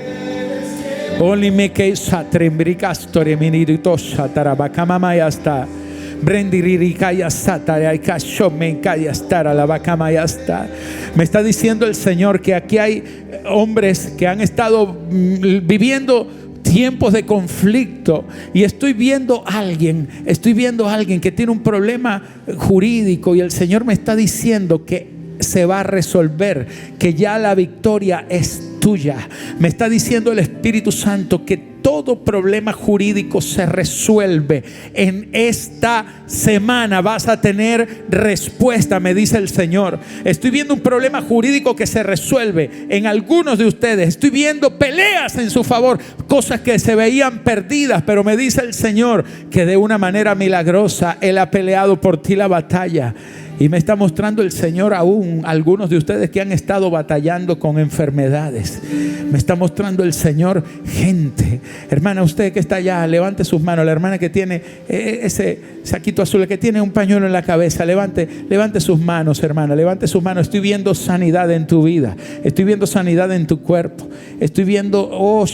Only me que satrembricastore miniritosa tarabakamamaya está. Me está diciendo el Señor que aquí hay hombres que han estado viviendo tiempos de conflicto, y estoy viendo a alguien que tiene un problema jurídico, y el Señor me está diciendo que se va a resolver, que ya la victoria es tuya. Me está diciendo el Espíritu Santo que todo problema jurídico se resuelve. En esta semana vas a tener respuesta, me dice el Señor. Estoy viendo un problema jurídico que se resuelve en algunos de ustedes. Estoy viendo peleas en su favor, cosas que se veían perdidas, pero me dice el Señor que de una manera milagrosa Él ha peleado por ti la batalla. Y me está mostrando el Señor aún algunos de ustedes que han estado batallando con enfermedades. Me está mostrando el Señor gente. Hermana, usted que está allá, levante sus manos. La hermana que tiene ese saquito azul, que tiene un pañuelo en la cabeza, levante sus manos, hermana. Levante sus manos. Estoy viendo sanidad en tu vida. Estoy viendo sanidad en tu cuerpo. Estoy viendo,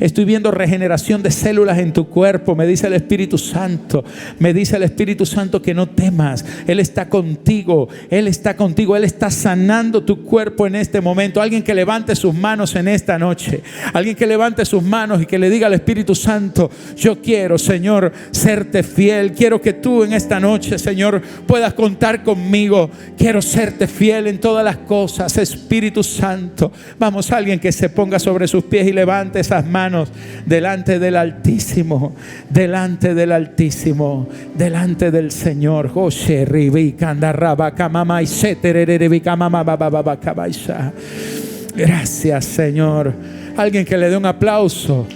estoy viendo regeneración de células en tu cuerpo. Me dice el Espíritu Santo. Me dice el Espíritu Santo que no temas. Él está contigo. Él está contigo. Él está sanando tu cuerpo en este momento. Alguien que levante sus manos en esta noche. Alguien que levante sus manos y que le diga al Espíritu Santo: yo quiero, Señor, serte fiel. Quiero que tú en esta noche, Señor, puedas contar conmigo. Quiero serte fiel en todas las cosas, Espíritu Santo. Vamos, alguien que se ponga sobre sus pies y levante esas manos delante del Altísimo. Delante del Altísimo, delante del Señor. Gracias, Señor. Alguien que le dé un aplauso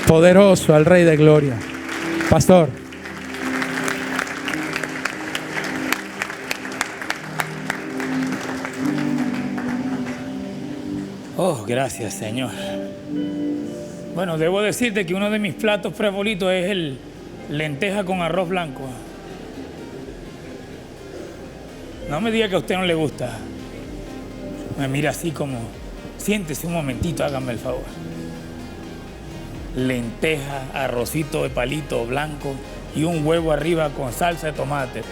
poderoso al Rey de Gloria. Pastor. Oh, gracias, Señor. Bueno, debo decirte que uno de mis platos favoritos es el lenteja con arroz blanco. No me diga que a usted no le gusta. Me mira así como: siéntese un momentito, hágame el favor. Lenteja, arrocito de palito blanco y un huevo arriba con salsa de tomate.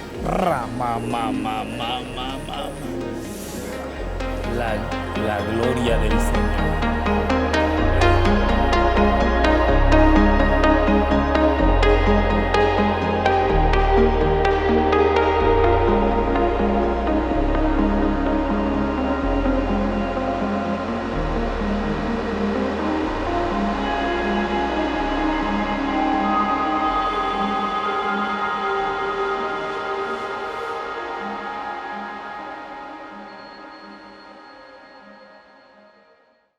La gloria del Señor.